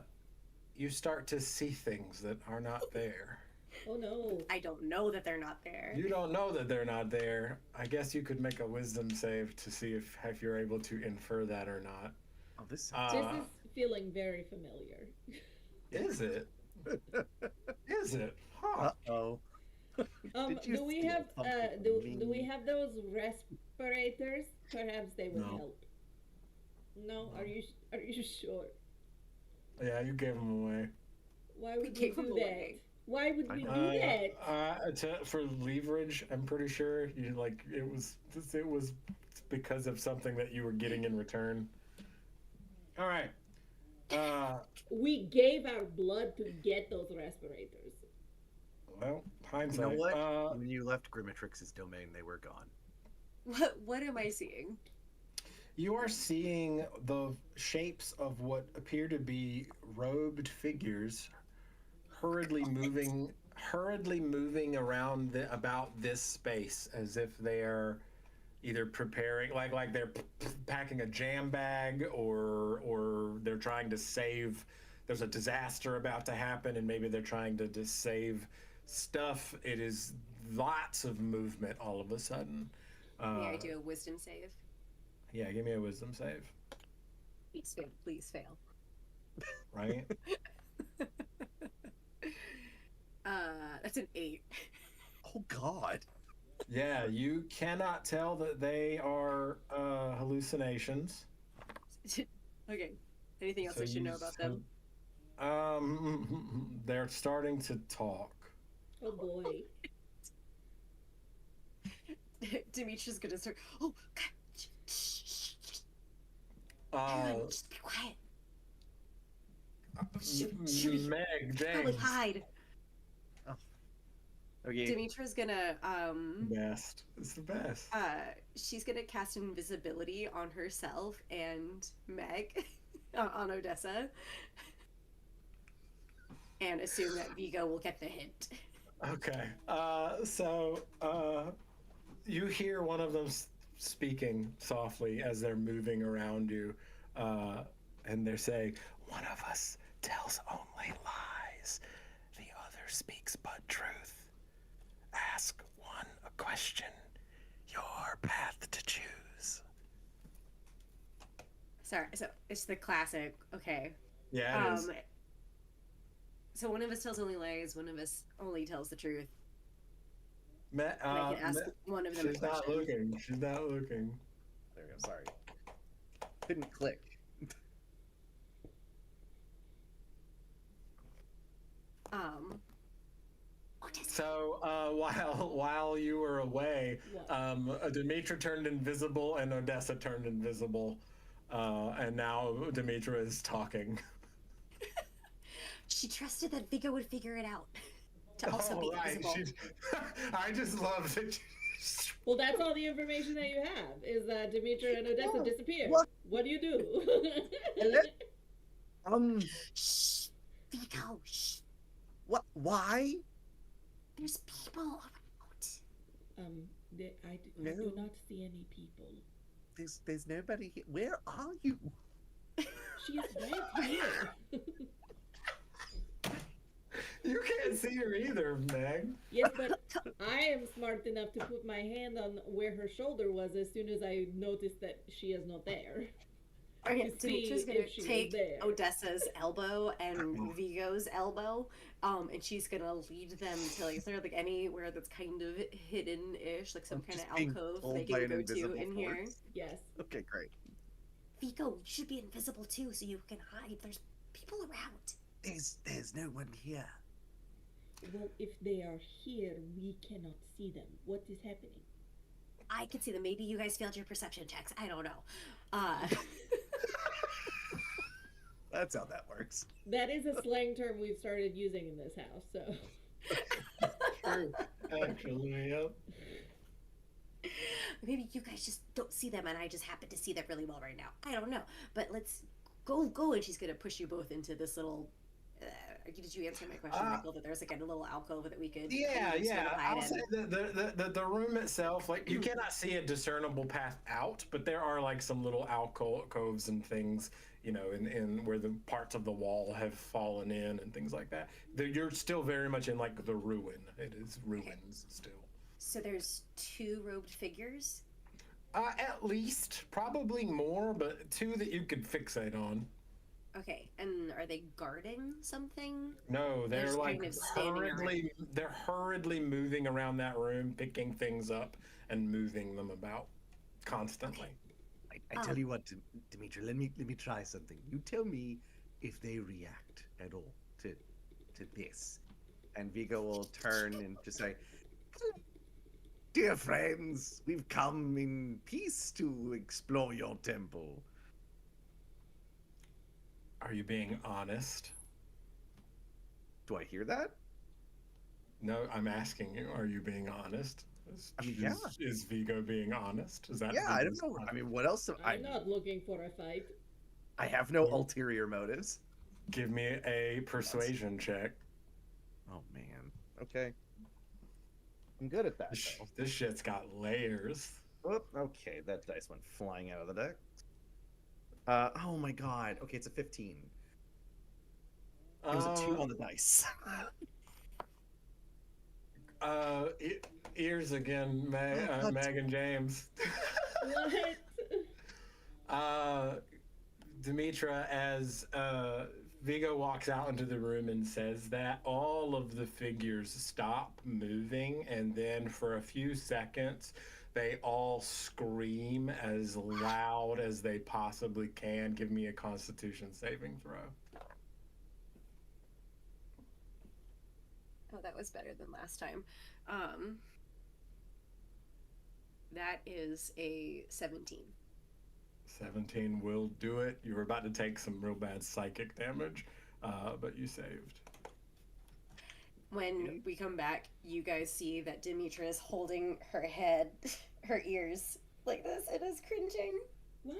You start to see things that are not there. Oh no. I don't know that they're not there. You don't know that they're not there. I guess you could make a wisdom save to see if you're able to infer that or not. Oh, this sounds This Uh, is feeling very familiar. is it? Is it? Huh. Uh-oh. Did you Do we steal have something do from do we me? have those respirators? Perhaps they would No. help. No, are you sure? Yeah, you gave them away. Why would we gave do them that? away. Why would I we know. do that? For leverage, I'm pretty sure you like it was because of something that you were getting in return. All right. We gave our blood to get those respirators. Well, You hindsight. know what? When you left Grimatrix's domain, they were gone. What am I seeing? You are seeing the shapes of what appear to be robed figures hurriedly moving around about this space as if they are either preparing like they're packing a jam bag or they're trying to save. There's a disaster about to happen and maybe they're trying to just save stuff. It is lots of movement all of a sudden. May I do a wisdom save? Yeah, give me a wisdom save. Please fail. Please fail. Right? That's an 8. Oh God. Yeah, you cannot tell that they are hallucinations. Okay. Anything else I should know about them? They're starting to talk. Oh boy. Dimitra's gonna start. Oh, God. Just be quiet. Should we Meg, probably James, hide? Okay. Dimitra's gonna best. It's the best. she's gonna cast invisibility on herself and Meg on Odessa, and assume that Vigo will get the hint. Okay. You hear one of them speaking softly as they're moving around you, and they're saying, "One of us tells only lies. The other speaks but truth. Ask one a question. Your path to choose." Sorry, so it's the classic. Okay. Yeah, it is. So one of us tells only lies. One of us only tells the truth. Me- And I can ask one of them a she's not question. looking. She's not looking. There we go. Sorry. Couldn't click. So while you were away, What? Dimitra turned invisible and Odessa turned invisible, and now Dimitra is talking. She trusted that Vigo would figure it out to also be invisible. I just love that. Well, that's all the information that you have is that Dimitra and Odessa Oh, disappeared. what? What do you do? Shh, Vigo. Shh. What? Why? There's people around. I No. do not see any people. There's nobody here. Where are you? She is right here. You can't see her either, Meg. Yes, but I am smart enough to put my hand on where her shoulder was as soon as I noticed that she is not there. Okay, To see Dimitra's gonna if she was take there. Odessa's elbow and Vigo's elbow, and she's gonna lead them to like, is there like anywhere that's kind of hidden-ish, like some kind Just of being alcove pulled they by can an go to invisible in here? force? Yes. Okay, great. Vigo, you should be invisible too, so you can hide. There's people around. There's no one here. Well, if they are here, we cannot see them. What is happening? I can see them. Maybe you guys failed your perception checks. I don't know. That's how that works. That is a slang term we've started using in this house, so. True. Actually, yep. maybe you guys just don't see them and I just happen to see them really well right now. I don't know. But let's go. And she's going to push you both into this little. Did you answer my question, Michael? That there's like a little alcove that we could. Yeah, sort of yeah. hide I'll in? say the room itself, like you cannot see a discernible path out, but there are like some little alcoves and things, in where the parts of the wall have fallen in and things like that. You're still very much in like the ruin. It is ruins still. So there's 2 robed figures. At least, probably more, but 2 that you could fixate on. Okay, and are they guarding something? No, they're just like kind of standing they're hurriedly moving around that room, picking things up and moving them about constantly. I tell you what, Dimitra, let me try something. You tell me if they react at all to this. And Vigo will turn and just say, Dear friends, we've come in peace to explore your temple. Are you being honest? "Do I hear that?" No, I'm asking you, are you being honest? I mean, yeah. Is Vigo being honest? Is that Yeah, I don't Vigo's know. I mean, what else? I'm not looking for a fight. I have no ulterior motives. Give me a persuasion check. Oh man. Okay. I'm good at that. though. This shit's got layers. Whoop, okay, that dice went flying out of the deck. Oh my god. Okay, it's a 15. It was a 2 on the dice. Ears again, Meg and James. What? Dimitra, as Vigo walks out into the room and says that, all of the figures stop moving, and then for a few seconds, they all scream as loud as they possibly can. Give me a Constitution saving throw. Oh, that was better than last time. That is a 17. 17 will do it. You were about to take some real bad psychic damage, but you saved. When we come back, you guys see that Dimitra is holding her head, her ears like this, and is cringing. Wait.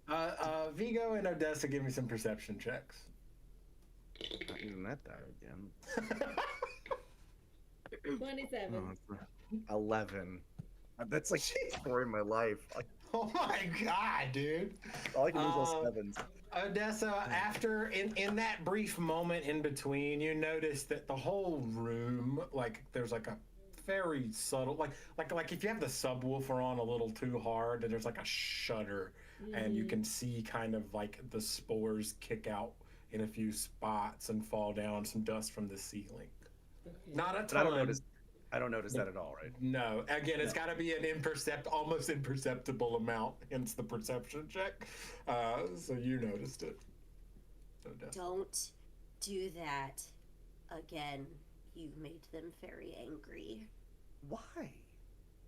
What? Vigo and Odessa, give me some perception checks. Not even that die again. 27. Oh, 11. That's like story in my life. Oh my god, dude. All I can do is all 7s. Odessa, after in that brief moment in between, you notice that the whole room, like there's like a very subtle, like if you have the subwoofer on a little too hard, and there's like a shudder, and you can see kind of like the spores kick out in a few spots and fall down, some dust from the ceiling. Okay. Not a But ton. I don't notice that at all, right? No, again, it's got to be an almost imperceptible amount, hence the perception check. So you noticed it. Odessa. Don't do that again. You made them very angry. Why?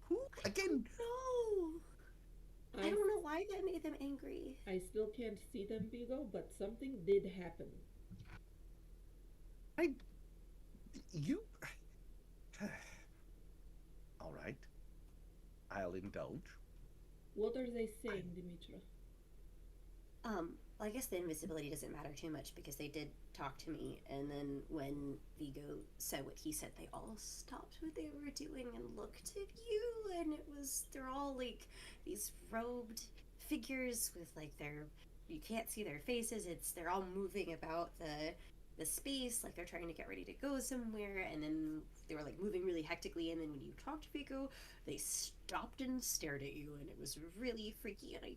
Who? Again? No! I don't know why that made them angry. I still can't see them, Vigo, but something did happen. You... All right. I'll indulge. What are they saying, Dimitra? I guess the invisibility doesn't matter too much because they did talk to me, and then when Vigo said what he said, they all stopped what they were doing and looked at you, and they're all like these robed figures with like you can't see their faces, they're all moving about the space, like they're trying to get ready to go somewhere, and then they were like moving really hectically, and then when you talked to Vigo, they stopped and stared at you, and it was really freaky, and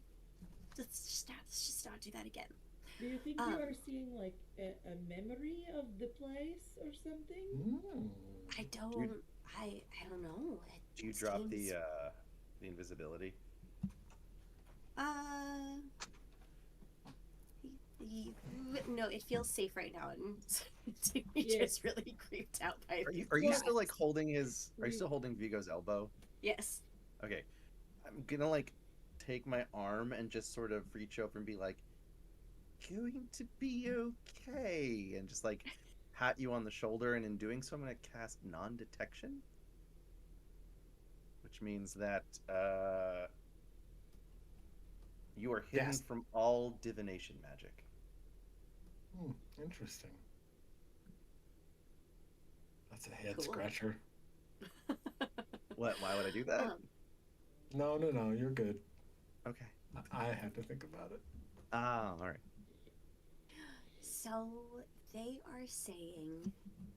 let's just not do that again. Do you think you are seeing like a memory of the place or something? I don't know. Do you drop the invisibility? No, it feels safe right now, and he's Yes. just really creeped out by it. Are you still like holding his? Are you still holding Vigo's elbow? Yes. Okay, I'm gonna like take my arm and just sort of reach over and be like, "Going to be okay," and just like pat you on the shoulder. And in doing so, I'm gonna cast non-detection, which which means that you are hidden Yes. from all divination magic. Interesting. That's a head Cool. scratcher. What? Why would I do that? No, you're good. Okay. I have to think about it. Ah, all right. So they are saying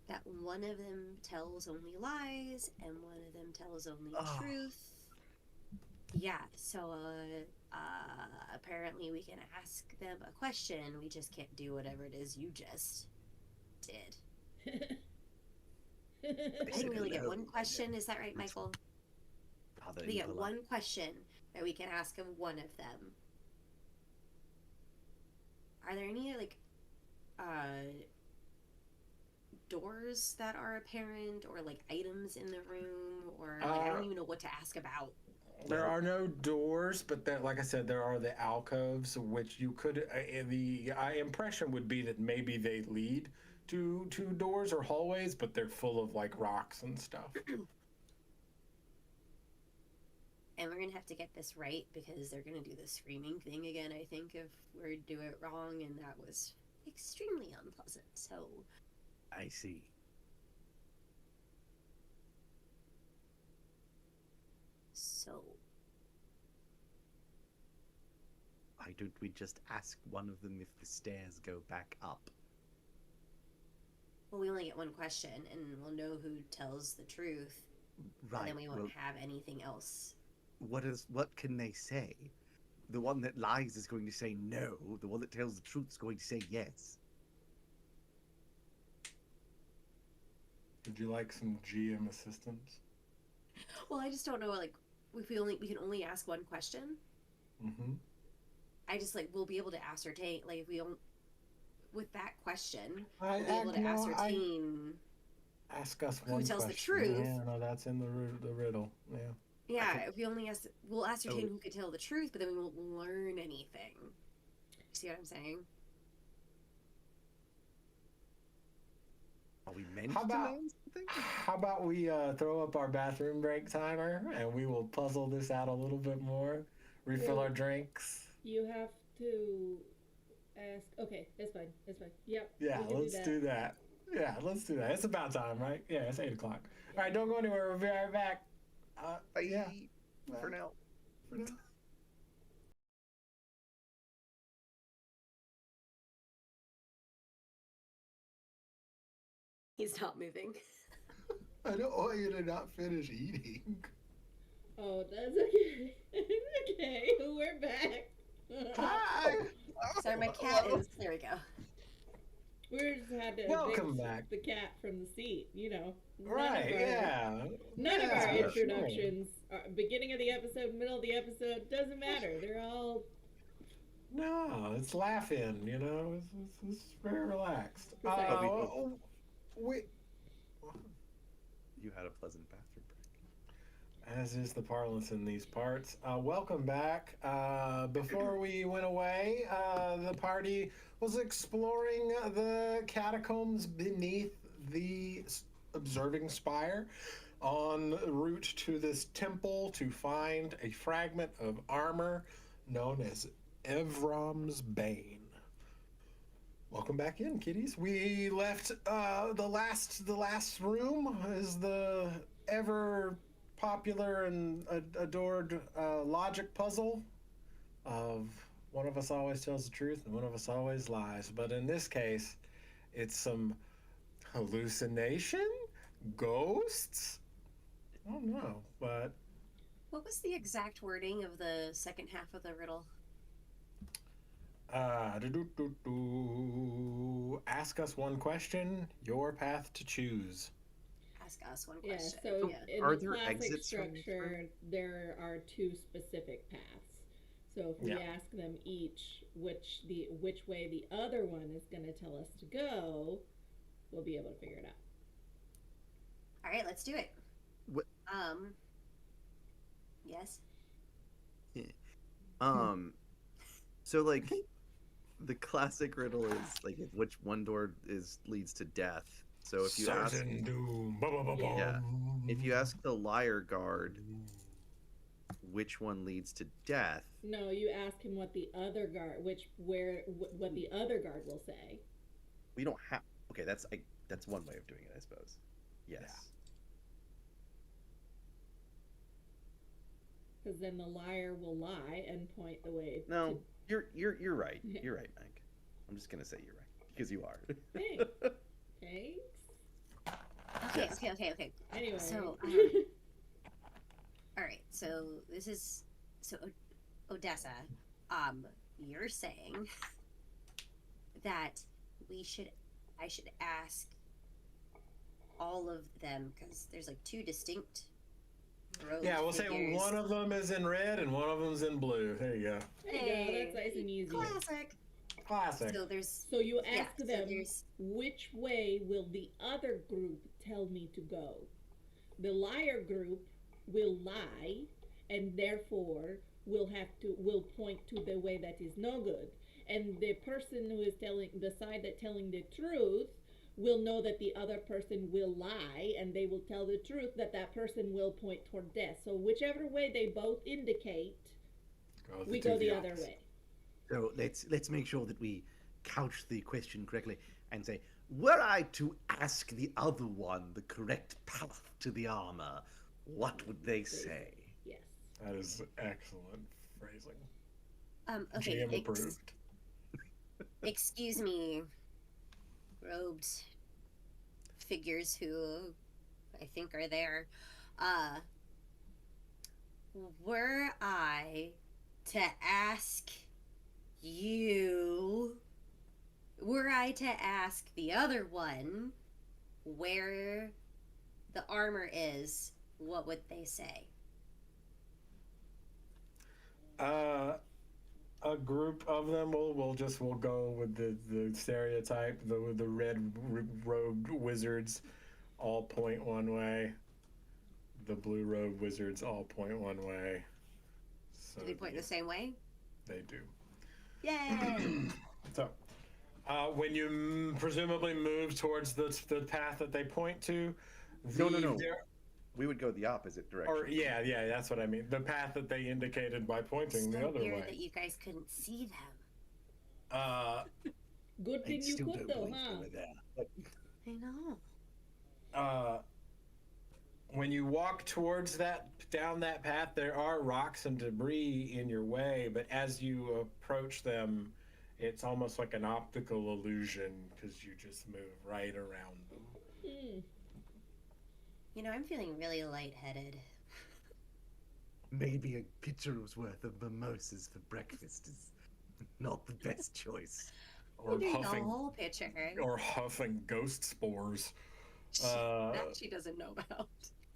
that one of them tells only lies and one of them tells only truth. Yeah, so apparently we can ask them a question. We just can't do whatever it is you just did. I think we only get one question. Is that right, Michael? We get one question that we can ask of one of them. Are there any doors that are apparent, or like items in the room, or like, I don't even know what to ask about? There are no doors, but like I said, there are the alcoves, which you could. The impression would be that maybe they lead to doors or hallways, but they're full of like rocks and stuff. And we're gonna have to get this right because they're gonna do the screaming thing again, I think, if we do it wrong, and that was extremely unpleasant. So I see. Why don't we just ask one of them if the stairs go back up? Well, we only get one question, and we'll know who tells the truth, Right. and then we won't have anything else. What can they say? The one that lies is going to say no. The one that tells the truth is going to say yes. Would you like some GM assistance? Well, I just don't know, like, if we can only ask one question. Mm-hmm. I just, like, we'll be able to ascertain, like, if we don't, with that question, we'll be able to ascertain. Ask us who one tells the question. truth. Yeah, no, that's in the riddle. Yeah. Yeah, if we only ask, we'll ascertain who could tell the truth, but then we won't learn anything. See what I'm saying? Are we meant How to about- learn something? How about we throw up our bathroom break timer and we will puzzle this out a little bit more, refill Well- our drinks. You have to ask. Okay, it's fine. It's fine. Yep. Yeah, we can let's do that. Yeah, let's do that. It's about time, right? Yeah, it's 8 o'clock. All right, don't go anywhere. We'll be right back. Bye. Yeah. For now. For now. He's not moving. I don't want you to not finish eating. Oh, that's okay. It's okay. We're back. Hi. Sorry, my cat is. There we go. We just had to Welcome evict back. the cat from the seat. You know. Right, yeah. None of Yeah, our sure. introductions, beginning of the episode, middle of the episode, doesn't matter. They're all No, it's laughing, you know. It's very relaxed. Precisely. We, You had a pleasant bathroom break. as is the parlance in these parts. Welcome back. Before we went away, the party was exploring the catacombs beneath the observing spire en route to this temple to find a fragment of armor known as Evram's Bane. Welcome back in, kiddies. We left the last room is the ever popular and adored logic puzzle of one of us always tells the truth and one of us always lies. But in this case, it's some hallucination, ghosts. I don't know, but What was the exact wording of the second half of the riddle? Ask us one question, your path to choose. Ask us one yeah. question. So yeah. in Are the there classic exits from this structure, there are two specific paths. So if we Yeah. ask them each which way the other one is going to tell us to go, we'll be able to figure it out. All right, let's do it. What- Yes. So like, the classic riddle is like which one door leads to death. So if you ask, Certain doom. Ba, ba, ba, Yeah. Yeah. if you ask the liar guard, which one leads to death. No, you ask him what the other guard, what the other guard will say. We don't have. Okay, that's one way of doing it, I suppose. Yes. Because then the liar will lie and point the way. No, to... you're right. You're right, Mike. I'm just gonna say you're right because you are. Thanks. Thanks. Okay, Yes. okay. Anyway. So, all right. So this is Odessa. You're saying that I should ask all of them because there's like two distinct road Yeah, we'll say figures. one of them is in red and one of them's in blue. There you go. There you go. That's nice and easy. Classic. So there's So you yeah, ask so them, there's which way will the other group tell me to go? The liar group will lie and therefore will point to the way that is no good. And the person who is the side that telling the truth will know that the other person will lie and they will tell the truth that person will point toward death. So whichever way they both indicate, we go the other way. So let's make sure that we couch the question correctly and say, were I to ask the other one the correct path to the armor, what would they say? Yes. That is excellent phrasing. okay. GM approved. Excuse me, robed figures who I think are there. Were I to ask the other one where the armor is, what would they say? A group of them will go with the stereotype. The red robed wizards all point one way. The blue robed wizards all point one way. So Do they point the same way? They do. Yay! So, when you presumably move towards the path that they point to, No. We would go the opposite direction. Or yeah, that's what I mean. The path that they indicated by pointing the So other weird way. that you guys couldn't see them. Good thing I you still could don't though, believe huh? they were there. But I know. When you walk towards down that path, there are rocks and debris in your way, but as you approach them, it's almost like an optical illusion because you just move right around them. Hmm. You know, I'm feeling really lightheaded. maybe a pitcher's worth of mimosas for breakfast is not the best choice. Or Maybe the huffing, whole picture. or huffing ghost spores. That she doesn't know about.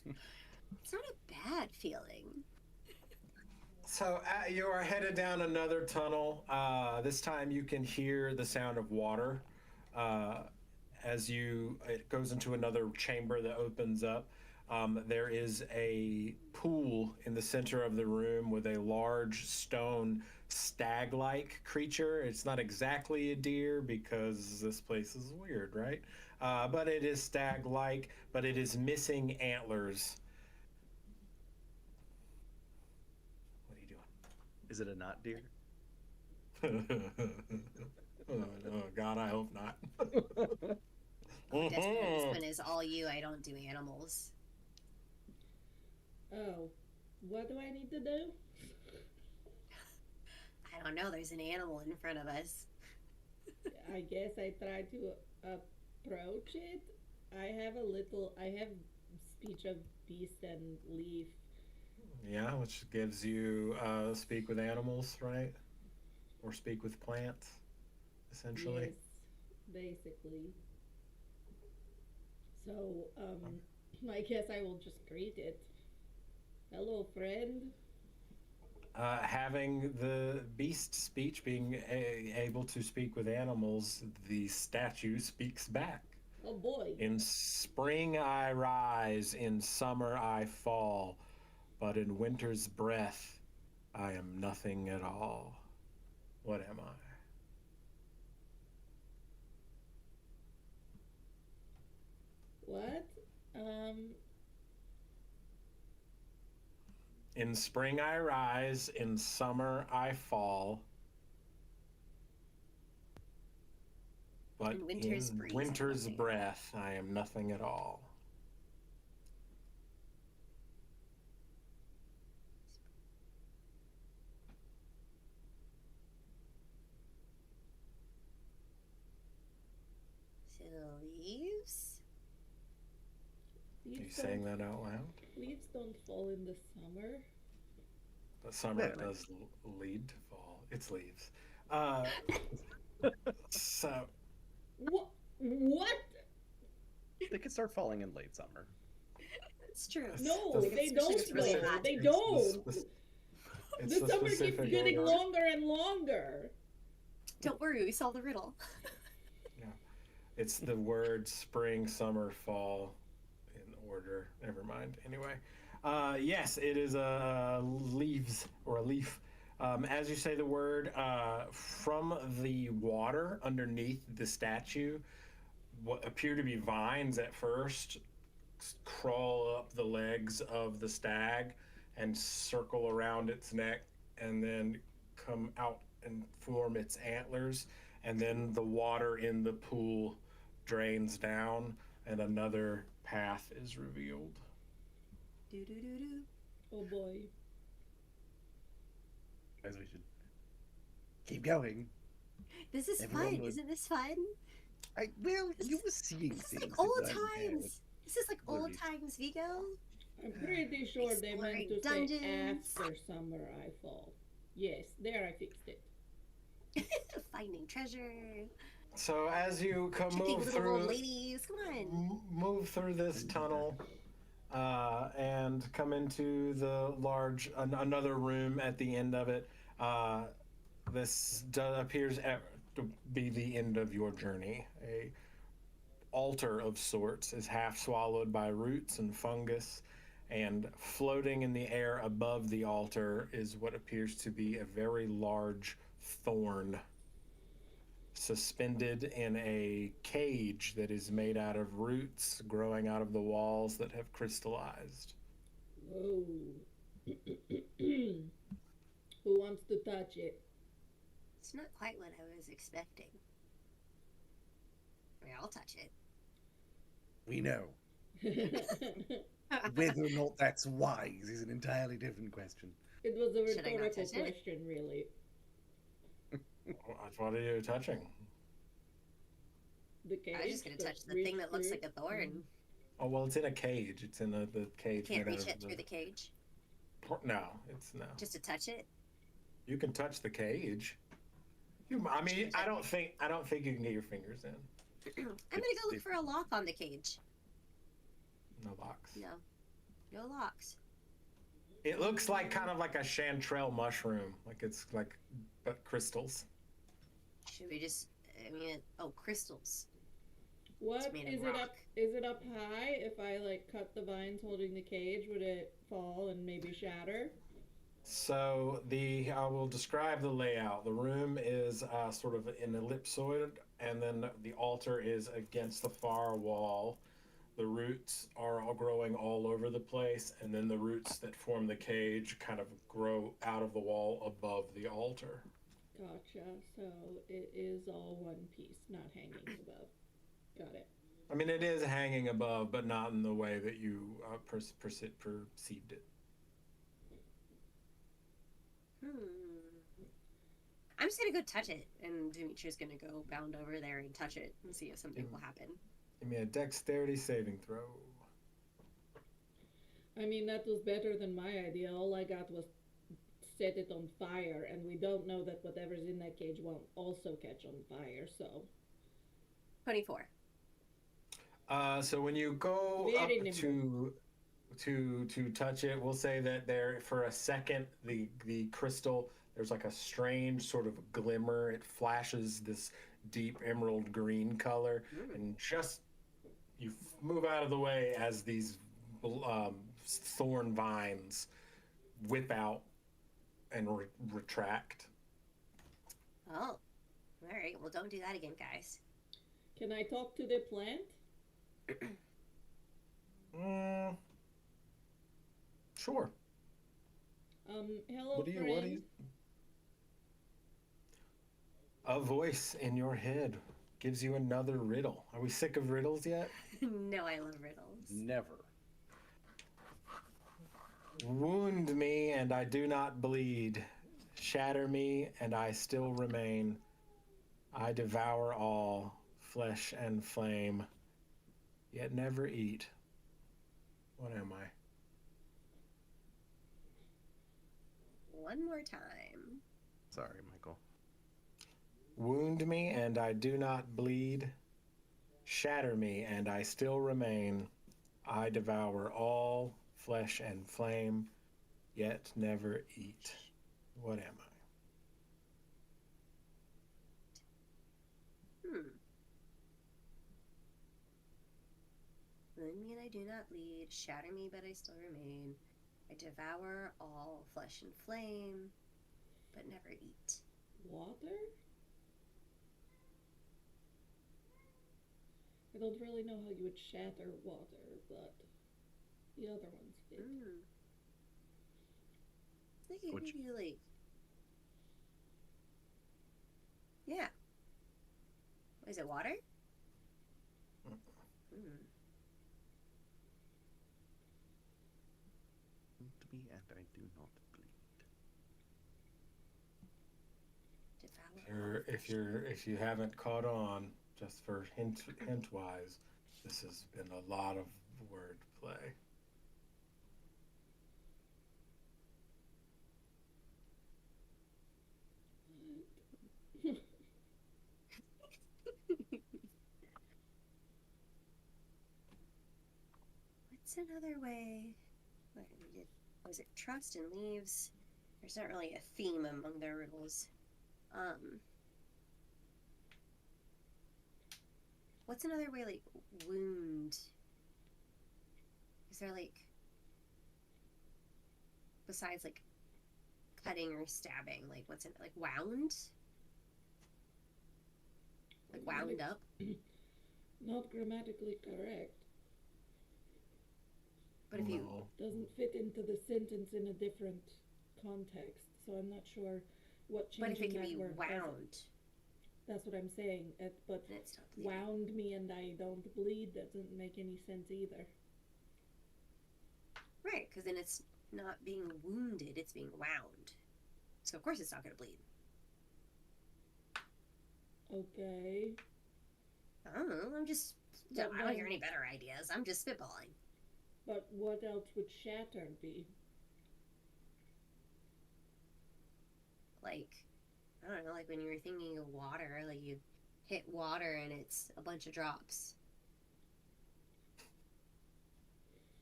It's not a bad feeling. So you are headed down another tunnel. This time you can hear the sound of water as it goes into another chamber that opens up. There is a pool in the center of the room with a large stone stag-like creature. It's not exactly a deer because this place is weird, right? But it is stag-like, but it is missing antlers. What are you doing? Is it a not deer? Oh, God, I hope not. This one is all you. I don't do animals. Oh, what do I need to do? I don't know. There's an animal in front of us. I guess I try to approach it. I have speech of beast and leaf. Yeah, which gives you speak with animals, right? Or speak with plants, essentially. Yes, basically. So, I guess I will just greet it. Hello, friend. Having the beast speech, being able to speak with animals, the statue speaks back. Oh boy. In spring I rise, in summer I fall, but in winter's breath I am nothing at all. What am I? In spring I rise, in summer I fall. But In winter's in breeze, I'm winter's nothing. breath, I am nothing at all. So leaves. Are you Leaves saying don't, that out loud? leaves don't fall in the summer. The summer Well, does lead to fall. It's leaves. Uh, so What? What? They could start falling in late summer. It's true. No, the- they It's don't. just really though. hot. They it's don't. it's The summer keeps specific getting order. longer and longer. Don't worry, we solved the riddle. It's the word spring, summer, fall in order. Never mind. Anyway, yes, it is leaves or a leaf. As you say the word, from the water underneath the statue, what appear to be vines at first crawl up the legs of the stag and circle around its neck and then come out and form its antlers. And then the water in the pool drains down and another path is revealed. Do do do do. Oh boy. As we should keep going. This is Everyone fun. would- Isn't this fun? Well, This you is- were seeing This is things. like old that I didn't. times. This is like What old is- times, Vigo. I'm pretty sure they meant to Exploring say dungeons. after summer I fall. Yes, there I fixed it. Finding treasure. So as you Tricking move little old through ladies. Come on. move through this tunnel and come into the large another room at the end of it, this appears to be the end of your journey. A altar of sorts is half swallowed by roots and fungus, and floating in the air above the altar is what appears to be a very large thorn suspended in a cage that is made out of roots growing out of the walls that have crystallized. Whoa. Who wants to touch it? It's not quite what I was expecting. I mean, I'll touch it. We know. Whether or not that's wise is an entirely different question. It was a Should I not rhetorical touch it? question, really. What are you touching? The cage. I was just gonna that touch the reads thing that looks through like a it. thorn. Oh, well, it's in a cage. It's in the cage. Can't made out reach of it through the cage. No, it's no. Just to touch it. You can touch the cage. I mean, I don't think you can get your fingers in. I'm gonna go look for a lock on the cage. No locks. No. No locks. It looks like kind of like a chanterelle mushroom, like it's like but crystals. Should we just I mean oh crystals. What made of is it up? rock. Is it up high? If I like cut the vines holding the cage, would it fall and maybe shatter? So I will describe the layout. The room is sort of an ellipsoid, and then the altar is against the far wall. The roots are all growing all over the place, and then the roots that form the cage kind of grow out of the wall above the altar. Gotcha. So it is all one piece, not hanging above. Got it. I mean, it is hanging above, but not in the way that you perceived it. I'm just gonna go touch it, and Dimitri's gonna go bound over there and touch it and see if something will happen. Give me a dexterity saving throw. I mean, that was better than my idea. All I got was set it on fire, and we don't know that whatever's in that cage won't also catch on fire, so. 24. So when you go Very up nimble. to touch it, we'll say that there for a second the crystal, there's like a strange sort of glimmer. It flashes this deep emerald green color, and just you move out of the way as these thorn vines whip out and retract. Oh. Alright, well don't do that again, guys. Can I talk to the plant? Sure. Hello, What do you? friend. What do you? A voice in your head gives you another riddle. Are we sick of riddles yet? No, I love riddles. Never. Wound me and I do not bleed. Shatter me and I still remain. I devour all, flesh and flame, yet never eat. What am I? One more time. Sorry, Michael. Wound me and I do not bleed. Shatter me and I still remain. I devour all, flesh and flame, yet never eat. What am I? Wound me and I do not bleed. Shatter me, but I still remain. I devour all flesh and flame, but never eat. Water? I don't really know how you would shatter water, but the other ones did. I think Which- maybe like, yeah. Is it water? Mm. Wound me and I do not bleed. Devour. If you haven't caught on, just for hint wise, this has been a lot of word play. What's another way? What we did? Was it trust and leaves? There's not really a theme among their riddles. What's another way, like wound? Is there like, besides like cutting or stabbing, like what's in like wound? Like wound up? Not grammatically correct. But if you No. Doesn't fit into the sentence in a different context, so I'm not sure what but if changing it can that be word does. wound, That's what I'm saying. But then it's not bleeding. wound me and I don't bleed doesn't make any sense either. Right, because then it's not being wounded, it's being wound. So of course it's not gonna bleed. Okay. I don't know, I'm just But I don't hear then- any better ideas. I'm just spitballing. But what else would shatter be? Like, I don't know, like when you were thinking of water, like you hit water and it's a bunch of drops.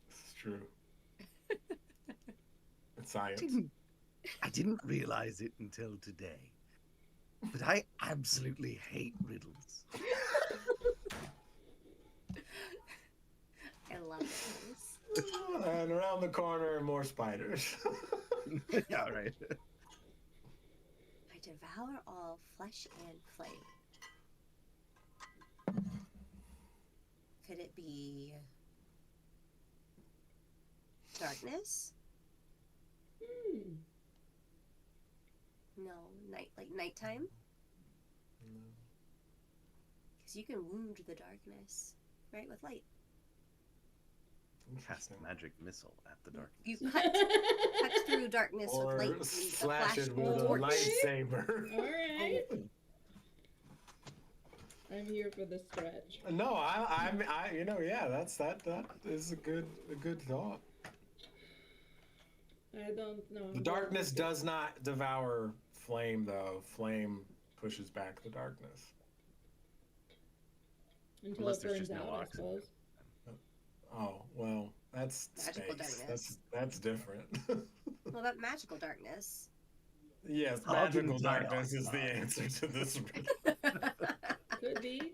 It's true. It's science. I didn't realize it until today. But I absolutely hate riddles. I love those. And around the corner, more spiders. Yeah, right. I devour all flesh and flame. Could it be darkness? Hmm. No, like nighttime? Because you can wound the darkness, right, with light. Cast a magic missile at the darkness. You cut through darkness with Or light. and slash flash it with a torch. lightsaber. Alright. I'm here for the stretch. No, I, you know, yeah, that is a good thought. I don't know. The darkness does not devour flame, though. Flame pushes back the darkness. Until Unless it there's burns just no out, I oxygen. suppose. Oh well, that's Magical space. darkness. That's different. Well, that magical darkness. Yes, How magical did I darkness is the not? answer to this riddle. Could be.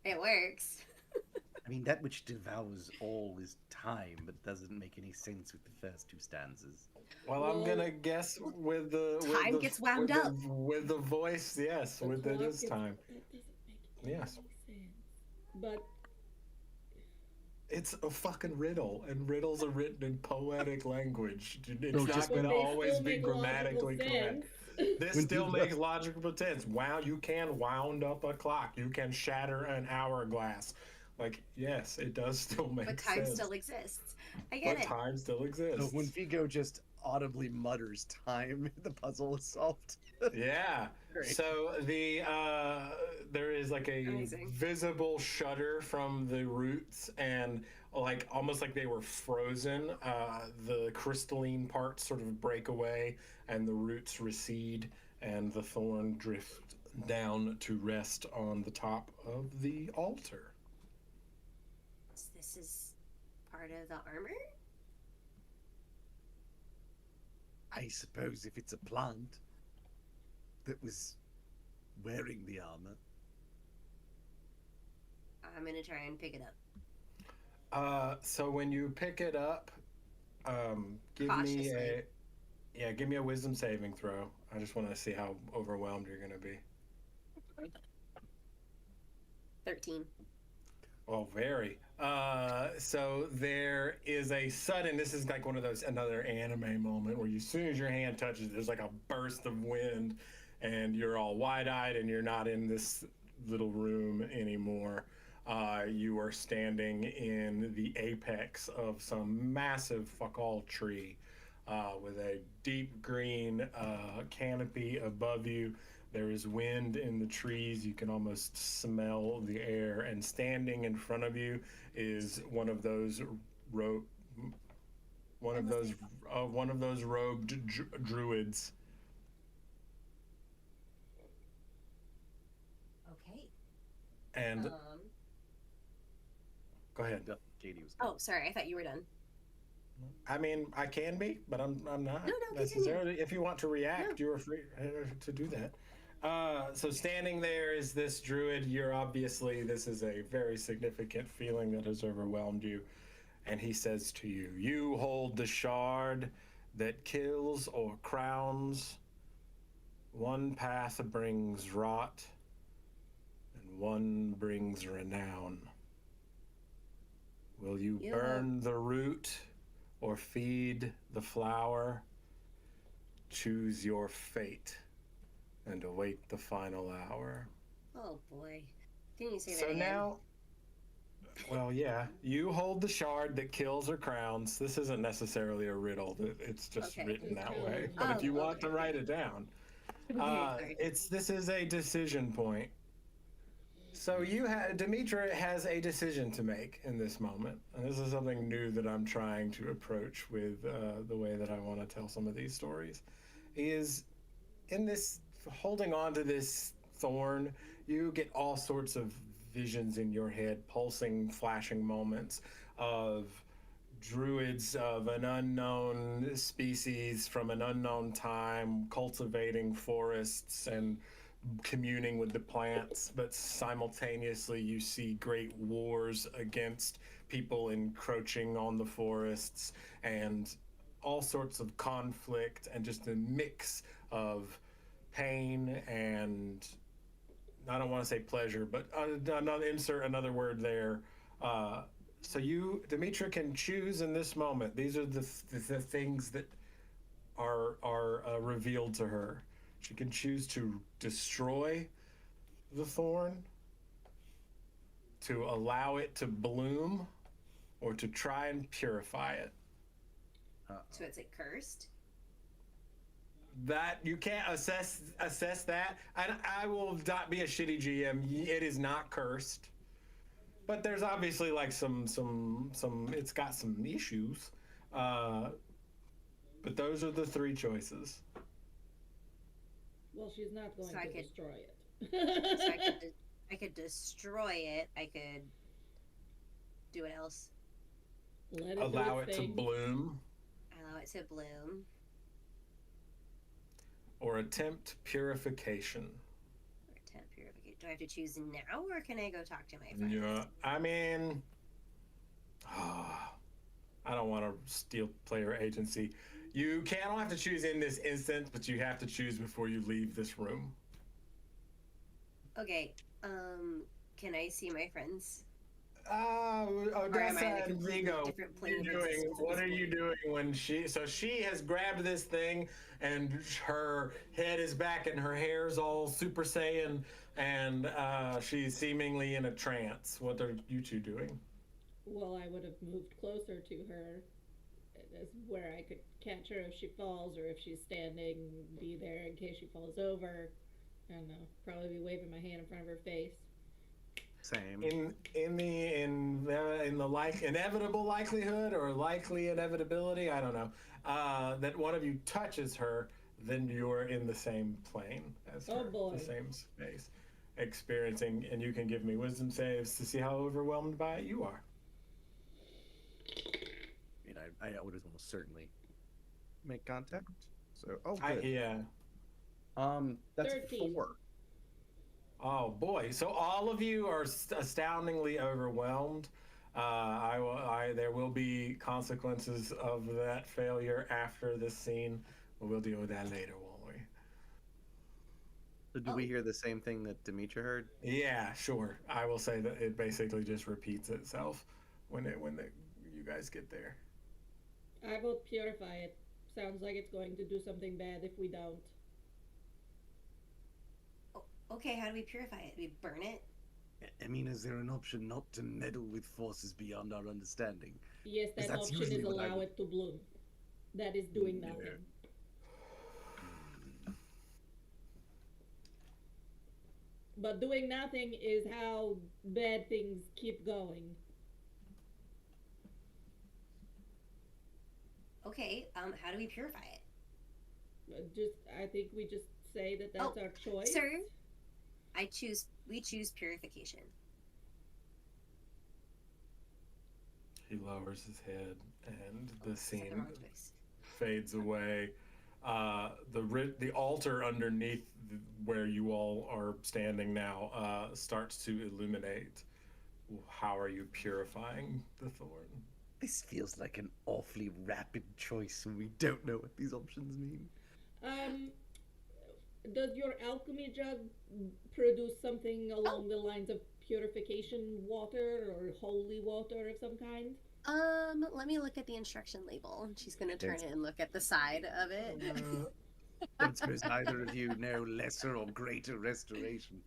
It works. I mean, that which devours all is time, but doesn't make any sense with the first two stanzas. Well, I'm Well, gonna guess with the time gets wound with up. with the voice. Yes, The with it clock is gets- time. That doesn't make any Yes. sense. But it's a fucking riddle, and riddles are written in poetic language. It's No, not just going to But they always still be make logical grammatically correct. sense. This When still Vigo- makes logical sense. Wow, you can wound up a clock. You can shatter an hourglass. Like, yes, it does still make But time sense. still exists. I get But it. time still exists. So when Vigo just audibly mutters time, the puzzle is solved. Yeah. Great. So there is like a Amazing. visible shudder from the roots, and like almost like they were frozen. The crystalline parts sort of break away, and the roots recede, and the thorn drift down to rest on the top of the altar. This is part of the armor? I suppose if it's a plant that was wearing the armor. I'm gonna try and pick it up. So when you pick it up, give Cautiously. give me a wisdom saving throw. I just want to see how overwhelmed you're going to be. 13. Well, very. So there is a sudden, this is like one of those, another anime moment where as soon as your hand touches, there's like a burst of wind and you're all wide-eyed and you're not in this little room anymore. You are standing in the apex of some massive fuck-all tree with a deep green canopy above you. There is wind in the trees. You can almost smell the air. And standing in front of you is one of those robed druids. Okay. And go ahead. Katie was. Oh, sorry. I thought you were done. I mean, I can be, but I'm not No, continue. necessarily. If you want to react, No. you are free to do that. So standing there is this druid. You're obviously, this is a very significant feeling that has overwhelmed you. And he says to you, you hold the shard that kills or crowns. One path brings rot, and one brings renown. Will you Yeah. burn the root or feed the flower? Choose your fate and await the final hour. Oh, boy. Didn't you say that So again? now, well, yeah, you hold the shard that kills or crowns. This isn't necessarily a riddle. It's just Okay. written that It's way. fine. But if you Oh, want to okay. write it down, Sorry. this is a decision point. So Dimitra has a decision to make in this moment, and this is something new that I'm trying to approach with the way that I want to tell some of these stories. Is in this holding on to this thorn, you get all sorts of visions in your head, pulsing, flashing moments of druids of an unknown species from an unknown time, cultivating forests and communing with the plants, but simultaneously you see great wars against people encroaching on the forests and all sorts of conflict and just a mix of pain and I don't want to say pleasure, but insert another word there. So you, Dimitra, can choose in this moment. These are the things that are revealed to her. She can choose to destroy the thorn, to allow it to bloom, or to try and purify it. So it's like cursed? That you can't assess that. And I will not be a shitty GM. It is not cursed, but there's obviously like some. It's got some issues. But those are the three choices. Well, she's not going So I to could- destroy it. So I could destroy it. I could do what else? Let it do Allow its it to thing. bloom Allow it to bloom. or attempt purification. Or attempt purification. Do I have to choose now, or can I go talk to my friends? Yeah, I mean, I don't want to steal player agency. You don't have to choose in this instance, but you have to choose before you leave this room. Okay. Can I see my friends? Odessa in a and completely Vigo, different what are you plane of doing? existence at What this are you point? doing when she has grabbed this thing and her head is back and her hair's all Super Saiyan and she's seemingly in a trance. What are you two doing? Well, I would have moved closer to her, as where I could catch her if she falls, or if she's standing, be there in case she falls over. I don't know. Probably be waving my hand in front of her face. Same. In the like inevitable likelihood or likely inevitability, I don't know, that one of you touches her, then you're in the same plane as Oh, her, boy. the same space, experiencing, and you can give me wisdom saves to see how overwhelmed by it you are. I mean, I would almost certainly make contact. So, oh, I good. yeah. That's 13. 4. Oh boy! So all of you are astoundingly overwhelmed. There will be consequences of that failure after this scene. But we'll deal with that later, won't we? So do we hear the same thing that Dimitra heard? Yeah, sure. I will say that it basically just repeats itself when you guys get there. I vote purify it. Sounds like it's going to do something bad if we don't. Okay, how do we purify it? Do we burn it? I mean, is there an option not to meddle with forces beyond our understanding? Yes, that That's option usually is what I allow would- it to bloom. That is doing Yeah. nothing. But doing nothing is how bad things keep going. Okay, how do we purify it? I think we just say that that's our choice. Sir, we choose purification. He lowers his head, and the Is that the scene wrong choice? fades away. The altar underneath where you all are standing now starts to illuminate. How are you purifying the thorn? This feels like an awfully rapid choice, and we don't know what these options mean. Does your alchemy jug produce something along the lines of purification water or holy water of some kind? Let me look at the instruction label. She's gonna turn it and look at the side of it. Don't suppose either of you know lesser or greater restoration.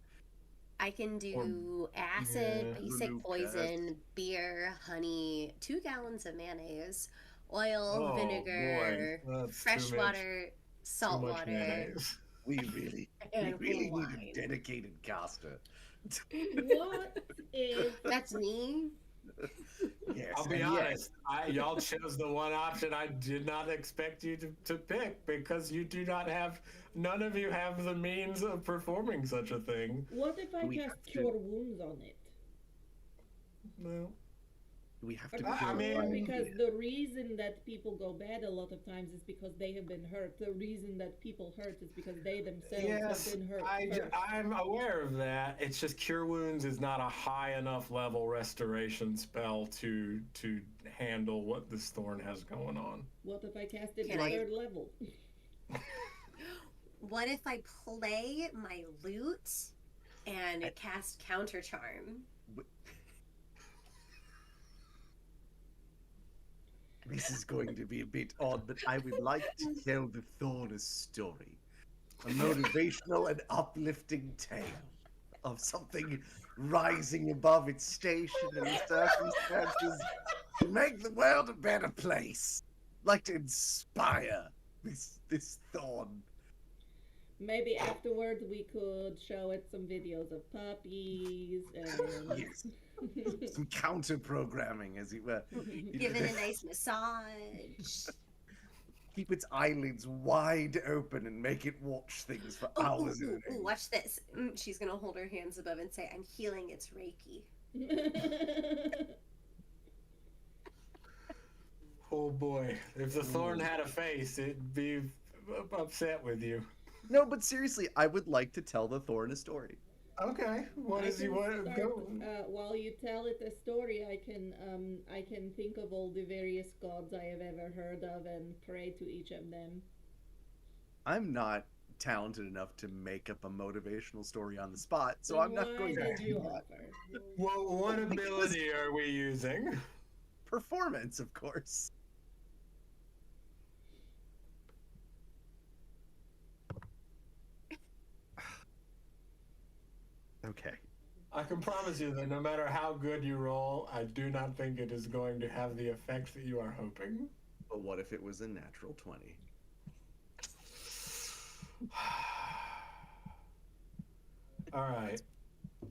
I can do acid, yeah, basic remove poison, beer, honey, 2 gallons of mayonnaise, oil, Oh, vinegar, boy, that's fresh too much- water, salt Too much water, mayonnaise. We really and need wine. a dedicated caster. What is That's me. Yes, I'll be and yet- honest. Y'all chose the one option I did not expect you to pick because you do not have. None of you have the means of performing such a thing. what if I We cast have to- cure wounds on it? No. We have to. I mean- Because the reason that people go bad a lot of times is because they have been hurt. The reason that people hurt is because they themselves Yes, have been hurt. first. I'm aware of that. It's just Cure Wounds is not a high enough level restoration spell to handle what this thorn has going on. What if I cast it Can at I- 3rd level? What if I play my lute and cast counter charm? This is going to be a bit odd, but I would like to tell the Thorn a story. A motivational and uplifting tale of something rising above its station and circumstances to make the world a better place. Like to inspire this Thorn. Maybe afterwards we could show it some videos of puppies and Yes. Some counter programming, as it were. Give it a nice massage. Keep its eyelids wide open and make it watch things for hours at a day. Watch this. She's gonna hold her hands above and say, "I'm healing its Reiki." Oh boy. If the thorn had a face, it'd be upset with you. No, but seriously, I would like to tell the Thorn a story. Okay. What I does he can want to start, go? while you tell it a story, I can think of all the various gods I have ever heard of and pray to each of them. I'm not talented enough to make up a motivational story on the spot, so Then I'm not why going to did do you that. offer? What ability are we using? Performance, of course. Okay. I can promise you that no matter how good you roll, I do not think it is going to have the effect that you are hoping. But what if it was a natural 20? All right.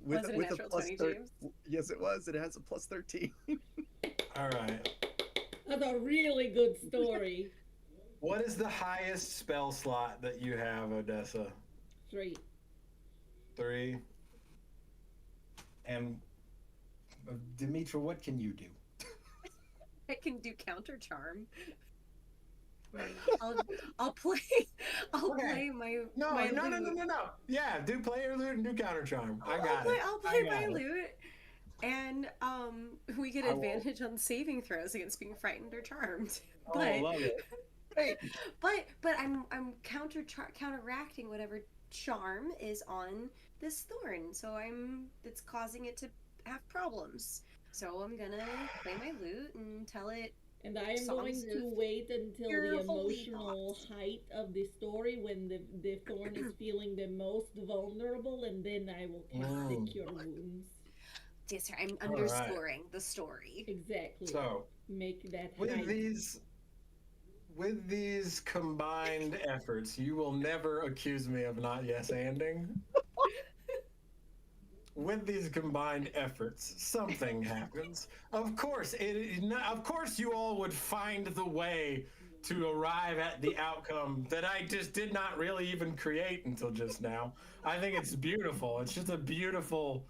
Was it a natural 20, James? Yes, it was. It has a plus 13. All right. That's a really good story. What is the highest spell slot that you have, Odessa? 3. 3. And Dimitra, what can you do? I can do counter charm. I'll play. I'll play my No. lute. Yeah, do play your lute and do counter charm. I got I'll it. play my lute, and we get advantage on saving throws against being frightened or charmed. I love it. But I'm counteracting whatever charm is on this thorn, so it's causing it to have problems. So I'm gonna play my lute and tell it. And I am Songs going to of wait until pure the holy emotional thoughts. height of the story when the thorn is feeling the most vulnerable, and then I will cast the cure wounds. Yes, sir. I'm All right. underscoring the story. Exactly. So, Make that with height. these combined efforts, you will never accuse me of not yes-anding. With these combined efforts, something happens. Of course, you all would find the way to arrive at the outcome that I just did not really even create until just now. I think it's beautiful. It's just a beautiful.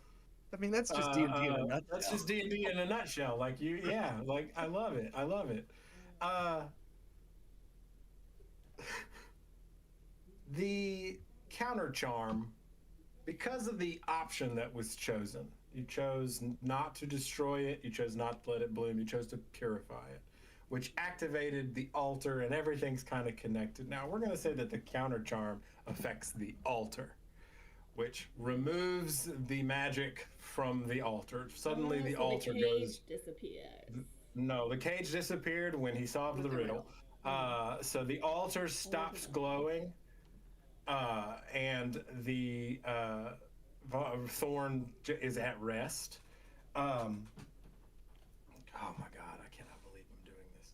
I mean, that's just D&D in a nutshell. That's just D&D in a nutshell. Like I love it. I love it. The counter charm, because of the option that was chosen, you chose not to destroy it, you chose not to let it bloom, you chose to purify it, which activated the altar, and everything's kind of connected. Now, we're going to say that the counter charm affects the altar, which removes the magic from the altar. Suddenly, the So altar the cage goes. disappears. No, the cage disappeared when he solved the riddle. So the altar stops glowing, and the thorn is at rest. Oh my God, I cannot believe I'm doing this.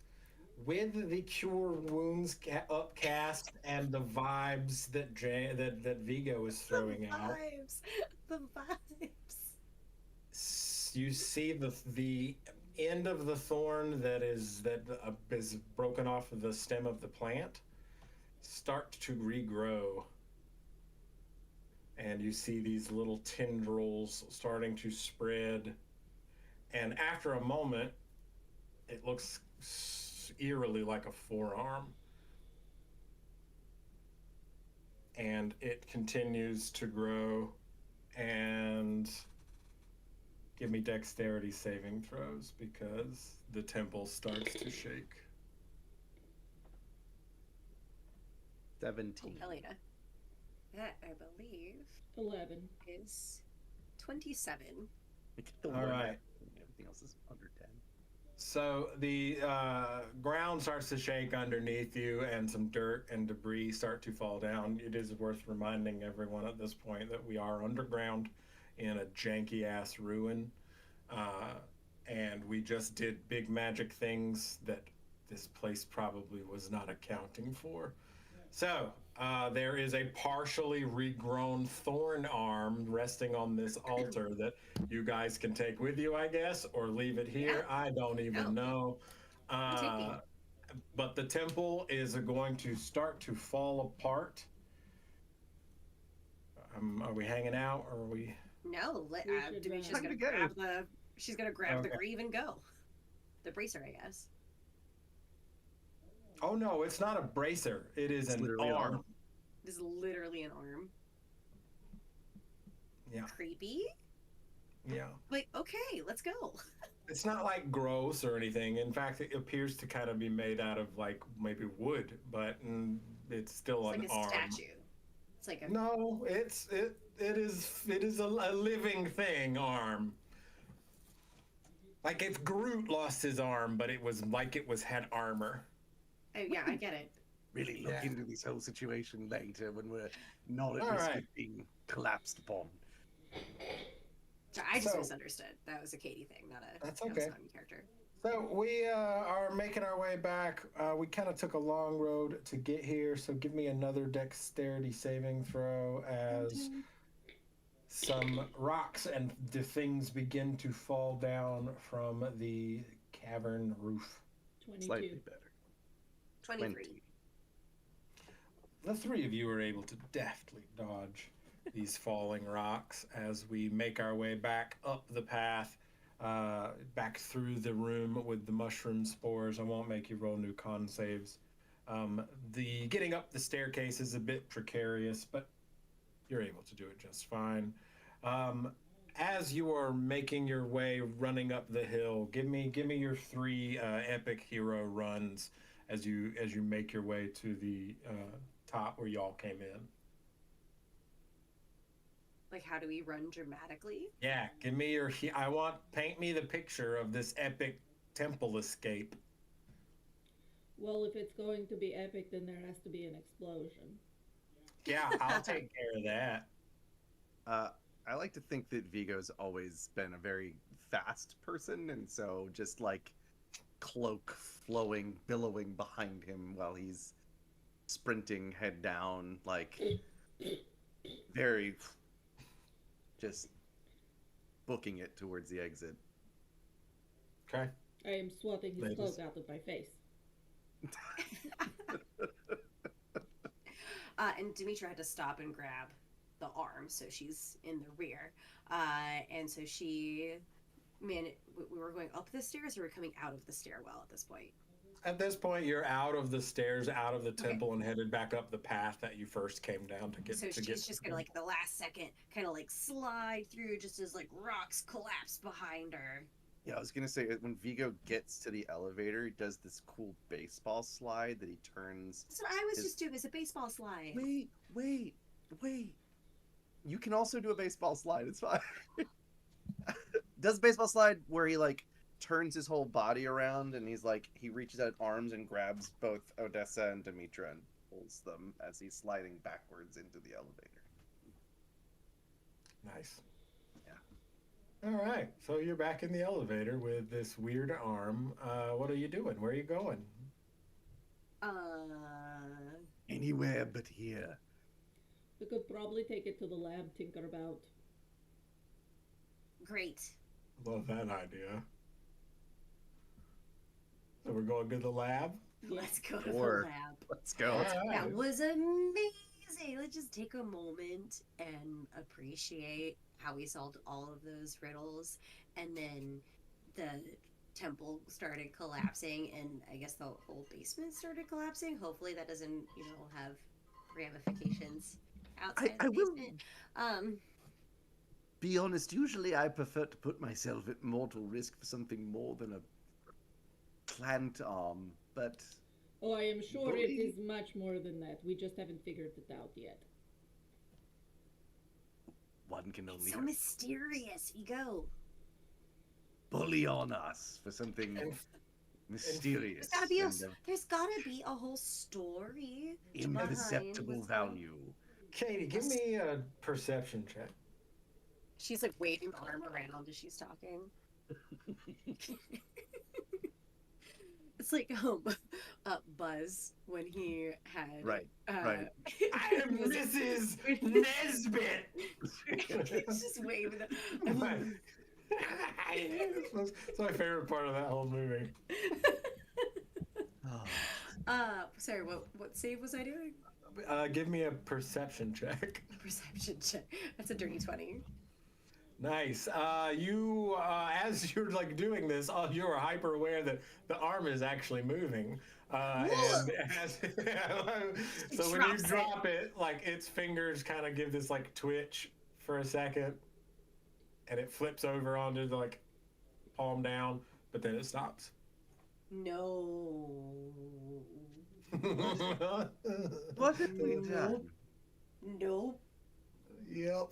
With the cure wounds upcast and the vibes that Vigo is throwing out, The vibes. you see the end of the thorn that is broken off of the stem of the plant start to regrow, and you see these little tendrils starting to spread, and after a moment it looks eerily like a forearm, and it continues to grow. And give me dexterity saving throws because the temple starts to shake. 17. Oh, hell yeah. That, I believe, 11. is 27. All right. Everything else is under 10. So the ground starts to shake underneath you, and some dirt and debris start to fall down. It is worth reminding everyone at this point that we are underground in a janky ass ruin, and we just did big magic things that this place probably was not accounting for. So there is a partially regrown thorn arm resting on this altar that you guys can take with you, I guess, or leave it here. Yeah. I don't even know. taking it. But the temple is going to start to fall apart. Are we hanging out, or are we? No, Dimitra's I'm gonna gonna grab the. She's gonna grab the Okay. greave and go. The bracer, I guess. Oh no, it's not a bracer. It is It's an literally an arm. arm. This is literally an arm. Yeah, Creepy. yeah. Like, okay, let's go. It's not like gross or anything. In fact, it appears to kind of be made out of like maybe wood, but it's still It's an like a arm. statue. like a No, it is a living thing arm. Like if Groot lost his arm, but it was like it was had armor. oh, yeah, I get it. Really look Yeah. into this whole situation later when we're not at All risk right. of being collapsed upon. Sorry, I just So- misunderstood. That was a Katie thing, not a That's okay. Amazon character. So we are making our way back. We kind of took a long road to get here, so give me another dexterity saving throw as some rocks and the things begin to fall down from the cavern roof. 22. Slightly better. 23. The three of you are able to deftly dodge these falling rocks as we make our way back up the path, back through the room with the mushroom spores. I won't make you roll new con saves. The getting up the staircase is a bit precarious, but you're able to do it just fine. As you are making your way, running up the hill, give me your three epic hero runs as you make your way to the top where y'all came in. Like, how do we run dramatically? Yeah, give me paint me the picture of this epic temple escape. Well, if it's going to be epic, then there has to be an explosion. Yeah, I'll take care of that. I like to think that Vigo's always been a very fast person, and so just like cloak flowing, billowing behind him while he's sprinting head down, like very just booking it towards the exit. Okay. I am swatting his Ladies. cloak out of my face. And Dimitra had to stop and grab the arm, so she's in the rear. And so we were going up the stairs, or we're coming out of the stairwell at this point? At this point, you're out of the stairs, out of the temple, and headed back up the path that you first came down to get. So she's just gonna, like, the last second, kind of like slide through, just as like rocks collapse behind her. Yeah, I was gonna say when Vigo gets to the elevator, he does this cool baseball slide that he turns. That's what I was just doing. Is a baseball slide. Wait. You can also do a baseball slide. It's fine. Does a baseball slide where he like turns his whole body around and he reaches out arms and grabs both Odessa and Dimitra and pulls them as he's sliding backwards into the elevator. Nice. Yeah. All right. So you're back in the elevator with this weird arm. What are you doing? Where are you going? Anywhere but here. We could probably take it to the lab, tinker about. Great. Love that idea. So we're going to the lab? Let's go to Sure. the lab. Let's go. All right. That was amazing. Let's just take a moment and appreciate how we solved all of those riddles, and then the temple started collapsing, and I guess the whole basement started collapsing. Hopefully that doesn't, have ramifications outside I the will- basement. Be honest, usually I prefer to put myself at mortal risk for something more than a plant arm, but Oh, I am sure it Bully. is much more than that. We just haven't figured it out yet. one can only It's so mysterious. Vigo. bully on us for something And- mysterious There's gotta be a whole story. and of imperceptible behind what's value. Katie, give me a perception check. She's like waving the arm around as she's talking. It's like Buzz when he had Right. Right. I am Mrs. Nesbit. He's just waving the. It's my favorite part of that whole movie. Oh, Sorry. What save was I doing? Give me a perception check. Perception check. That's a dirty 20. Nice. You, as you're like doing this, you're hyper aware that the arm is actually moving. And as, so when you drops it. drop it, like its fingers kind of give this like twitch for a second, and it flips over onto the like palm down, but then it stops. No. what have we done? Nope. Yep.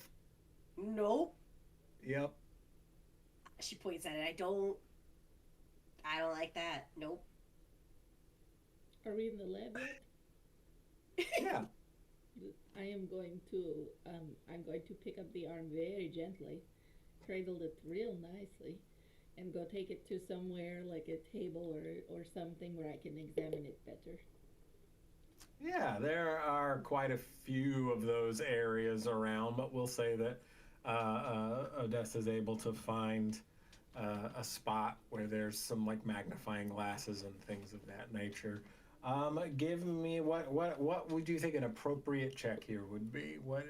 Nope. Yep. She points at it. I don't like that. Nope. Are we in the lab yet? Yeah. I am going to I'm going to pick up the arm very gently, cradle it real nicely, and go take it to somewhere like a table or something where I can examine it better. Yeah, there are quite a few of those areas around, but we'll say that Odessa is able to find a spot where there's some like magnifying glasses and things of that nature. Give me what would you think an appropriate check here would be? What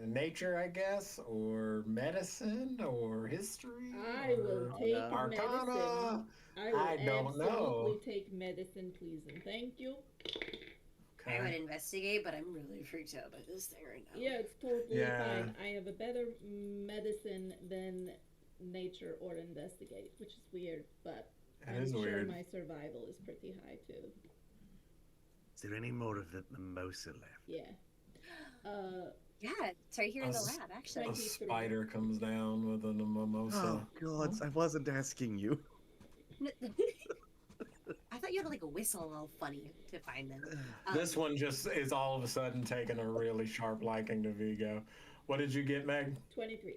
nature, I guess, or medicine, or history? I will or take Arcana. medicine. I will I don't know. absolutely take medicine, please and thank you. I would Okay. investigate, but I'm really freaked out by this thing right now. Yeah, it's totally Yeah. fine. I have a better medicine than nature or investigate, which is weird, but That I'm is sure weird. my survival is pretty high too. Is there any more of the mimosa left? Yeah. Yeah, it's right here in the Us- lab, actually. A 23. spider comes down with a mimosa. Oh God, I wasn't asking you. I thought you had like a whistle all funny to find them. This one just is all of a sudden taking a really sharp liking to Vigo. What did you get, Meg? 23.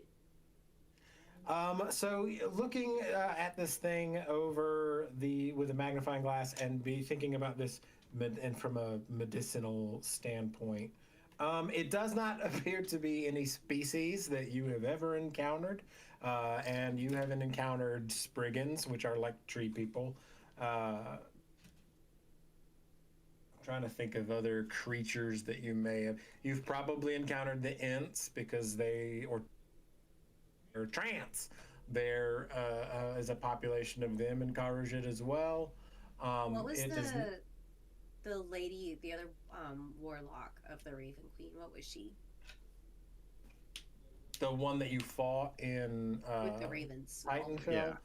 So looking at this thing over with a magnifying glass and be thinking about this and from a medicinal standpoint, it does not appear to be any species that you have ever encountered, and you haven't encountered spriggans, which are like tree people. I'm trying to think of other creatures that you may have. You've probably encountered the Ents because or trance. There is a population of them in Karajit as well. What was it is- the lady, the other warlock of the Raven Queen? What was she? the one that you fought in With the ravens. Titanfell? Yeah.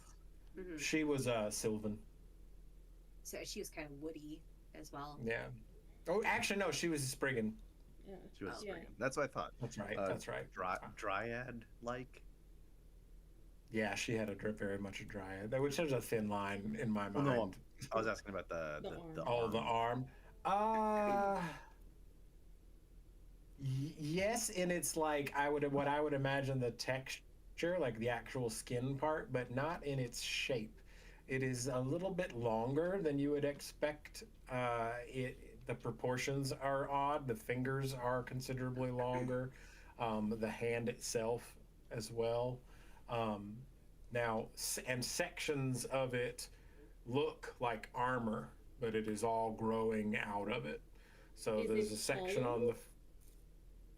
Hmm. She was Sylvan. So she was kind of woody as well. Yeah. Oh, actually, no, she was a Spriggan. Yeah. She was Oh. spriggan. That's what I thought. That's right. Uh, That's right. Dryad like. Yeah, she had very much a dryad, which is a thin line in my Well, mind. no, I was asking about the arm. Oh, the arm. Yes, and it's like what I would imagine the texture, like the actual skin part, but not in its shape. It is a little bit longer than you would expect. The proportions are odd. The fingers are considerably longer. The hand itself as well. And sections of it look like armor, but it is all growing out of it. So Is there's it a section hollow? on the.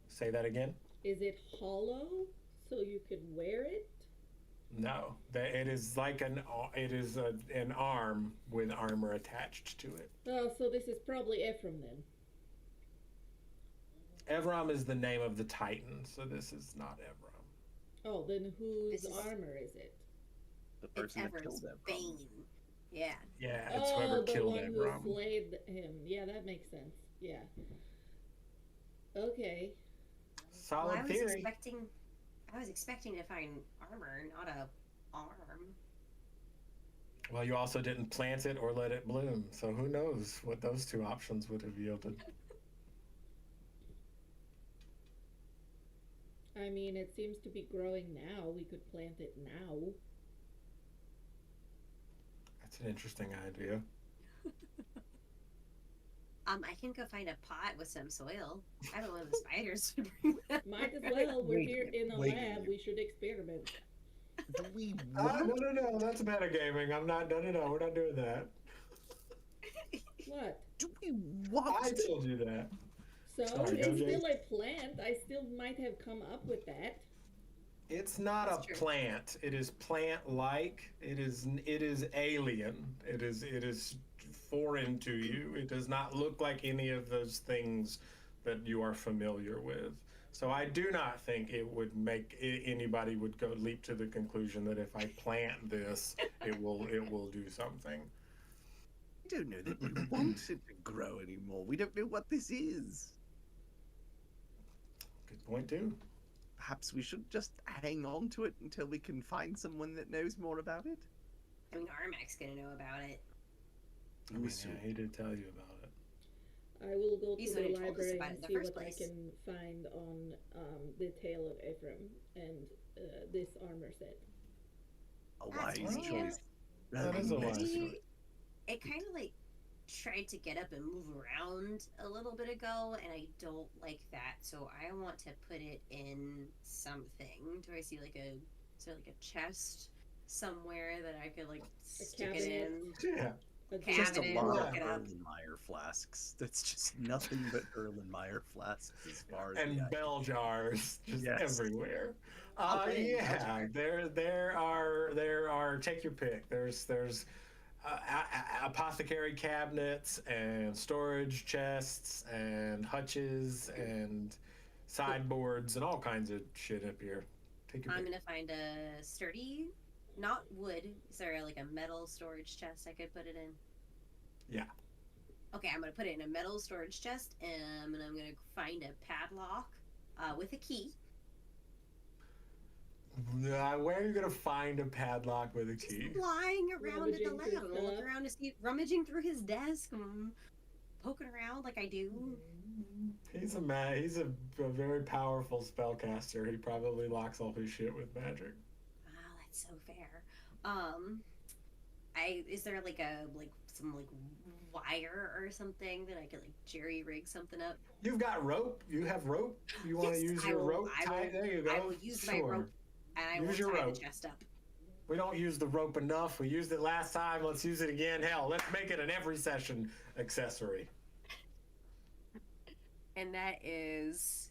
Say that again. Is it hollow so you could wear it? No, it is like an arm with armor attached to it. Oh, so this is probably Ephraim then. Evram is the name of the Titan, so this is not Evram. Oh, then whose This is- armor is it? The It's person that Ever's killed them. bane. Yeah. Yeah, it's Oh, whoever the killed one Evram. who slayed him. Yeah, that makes sense. Yeah. Okay. Well, Solid theory. I was expecting to find armor, not a arm. Well, you also didn't plant it or let it bloom, so who knows what those two options would have yielded. I mean, it seems to be growing now. We could plant it now. That's an interesting idea. I can go find a pot with some soil. I don't know the spiders would bring that. Might as well. We're Wait a here minute, in a wait a lab. minute. We should experiment. Do we No, want? that's metagaming. I'm not. No, we're not doing that. What? Do we want? I told you that. So Sorry, it's OJ. still a plant. I still might have come up with that. It's not That's a true. plant. It is plant-like. It is alien. It is foreign to you. It does not look like any of those things that you are familiar with. So I do not think it would make anybody would go leap to the conclusion that if I plant this, it will do something. I don't know that we want it to grow anymore. We don't know what this is. Good point too. Perhaps we should just hang on to it until we can find someone that knows more about it. I mean, Armac's gonna know about it. I mean, yeah, he did tell you about it. I will go He's to the the one who told us library about it and in the see first what place. I can find on the tale of Ephraim and this armor set. A That's wise weird. choice. That is a wise Maybe choice. it kind of like tried to get up and move around a little bit ago, and I don't like that. So I want to put it in something. Do I see like a chest somewhere that I could like stick it in? Yeah. Just a Cabinet, lot lock of it up. Erlenmeyer flasks. That's just nothing but Erlenmeyer flasks as far as And the eye. bell jars just Yes. everywhere. I'll put it in the bell Yeah, jar. there are. Take your pick. There's apothecary cabinets and storage chests and hutches and sideboards and all kinds of shit up here. Take your I'm pick. gonna find a sturdy, not wood. Is there like a metal storage chest I could put it in? Yeah. Okay, I'm gonna put it in a metal storage chest, and I'm gonna find a padlock with a key. Where are you gonna find a padlock with a Just key? flying around in the Rummaging lab. through I'm gonna look stuff. around to see, rummaging through his desk, and poking around like I do. He's a very powerful spellcaster. He probably locks all his shit with magic. Ah, that's so fair. Is there like some wire or something that I could like jerry rig something up? You've got rope. You have rope. You want to Yes, use I your will- rope? I will- There you go. I will use my Sure. rope, and I Use will your tie rope. the chest up. We don't use the rope enough. We used it last time. Let's use it again. Hell, let's make it an every session accessory. And that is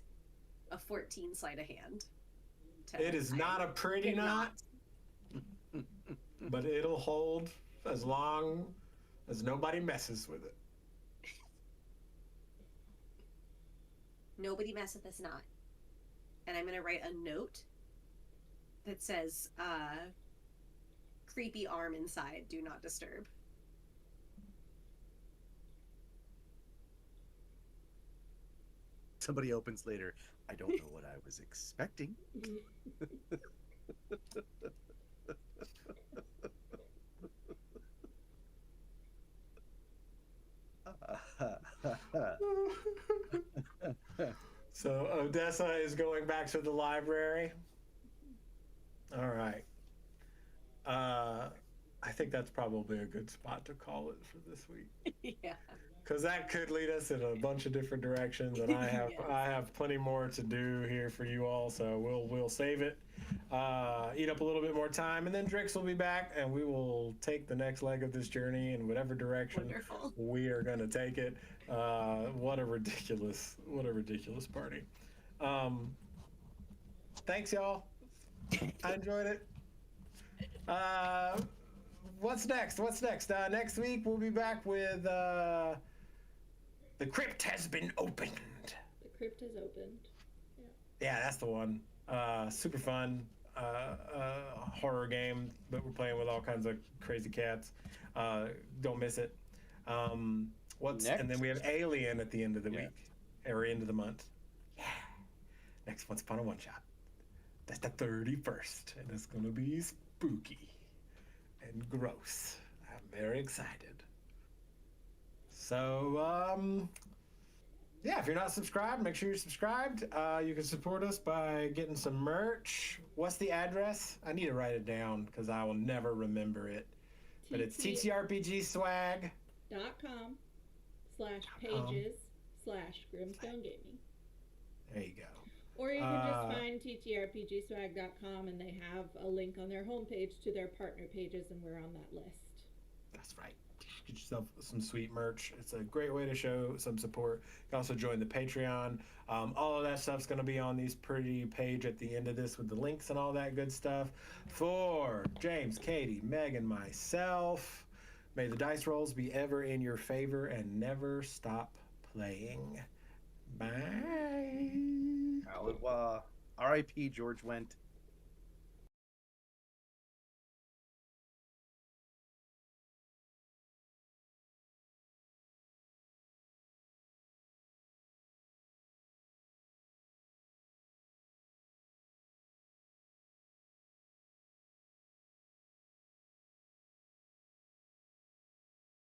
a 14 sleight of hand. It is not a pretty Did knot, but it'll hold as long as nobody messes with it. Nobody mess with this knot. And I'm gonna write a note that says, creepy arm inside, do not disturb. Somebody opens later. I don't know what I was expecting. So Odessa is going back to the library. All right. I think that's probably a good spot to call it for this week, Yeah. because that could lead us in a bunch of different directions, and I have Yes. I have plenty more to do here for you all. So we'll save it, eat up a little bit more time, and then Drix will be back, and we will take the next leg of this journey in whatever direction Wonderful. we are going to take it. What a ridiculous party. Thanks, y'all. I enjoyed it. What's next? Next week we'll be back with the crypt has been opened. The crypt has opened. Yeah, that's the one. Super fun horror game, but we're playing with all kinds of crazy cats. Don't miss it. And then we have Alien at the end of the week, or end of the month. Yeah. Next Once Upon a One Shot. That's the 31st, and it's gonna be spooky and gross. I'm very excited. So, yeah, if you're not subscribed, make sure you're subscribed. You can support us by getting some merch. What's the address? I need to write it down because I will never remember it. But it's TTRPG swag.com/pages/Grimstone Gaming. There you go. Or you can just find TTRPGswag.com and they have a link on their homepage to their partner pages, and we're on that list. That's right. Get yourself some sweet merch. It's a great way to show some support. You can also join the Patreon. All of that stuff's going to be on these pretty page at the end of this with the links and all that good stuff. For James, Katie, Meg, and myself, may the dice rolls be ever in your favor and never stop playing. Bye. R.I.P. George Wendt.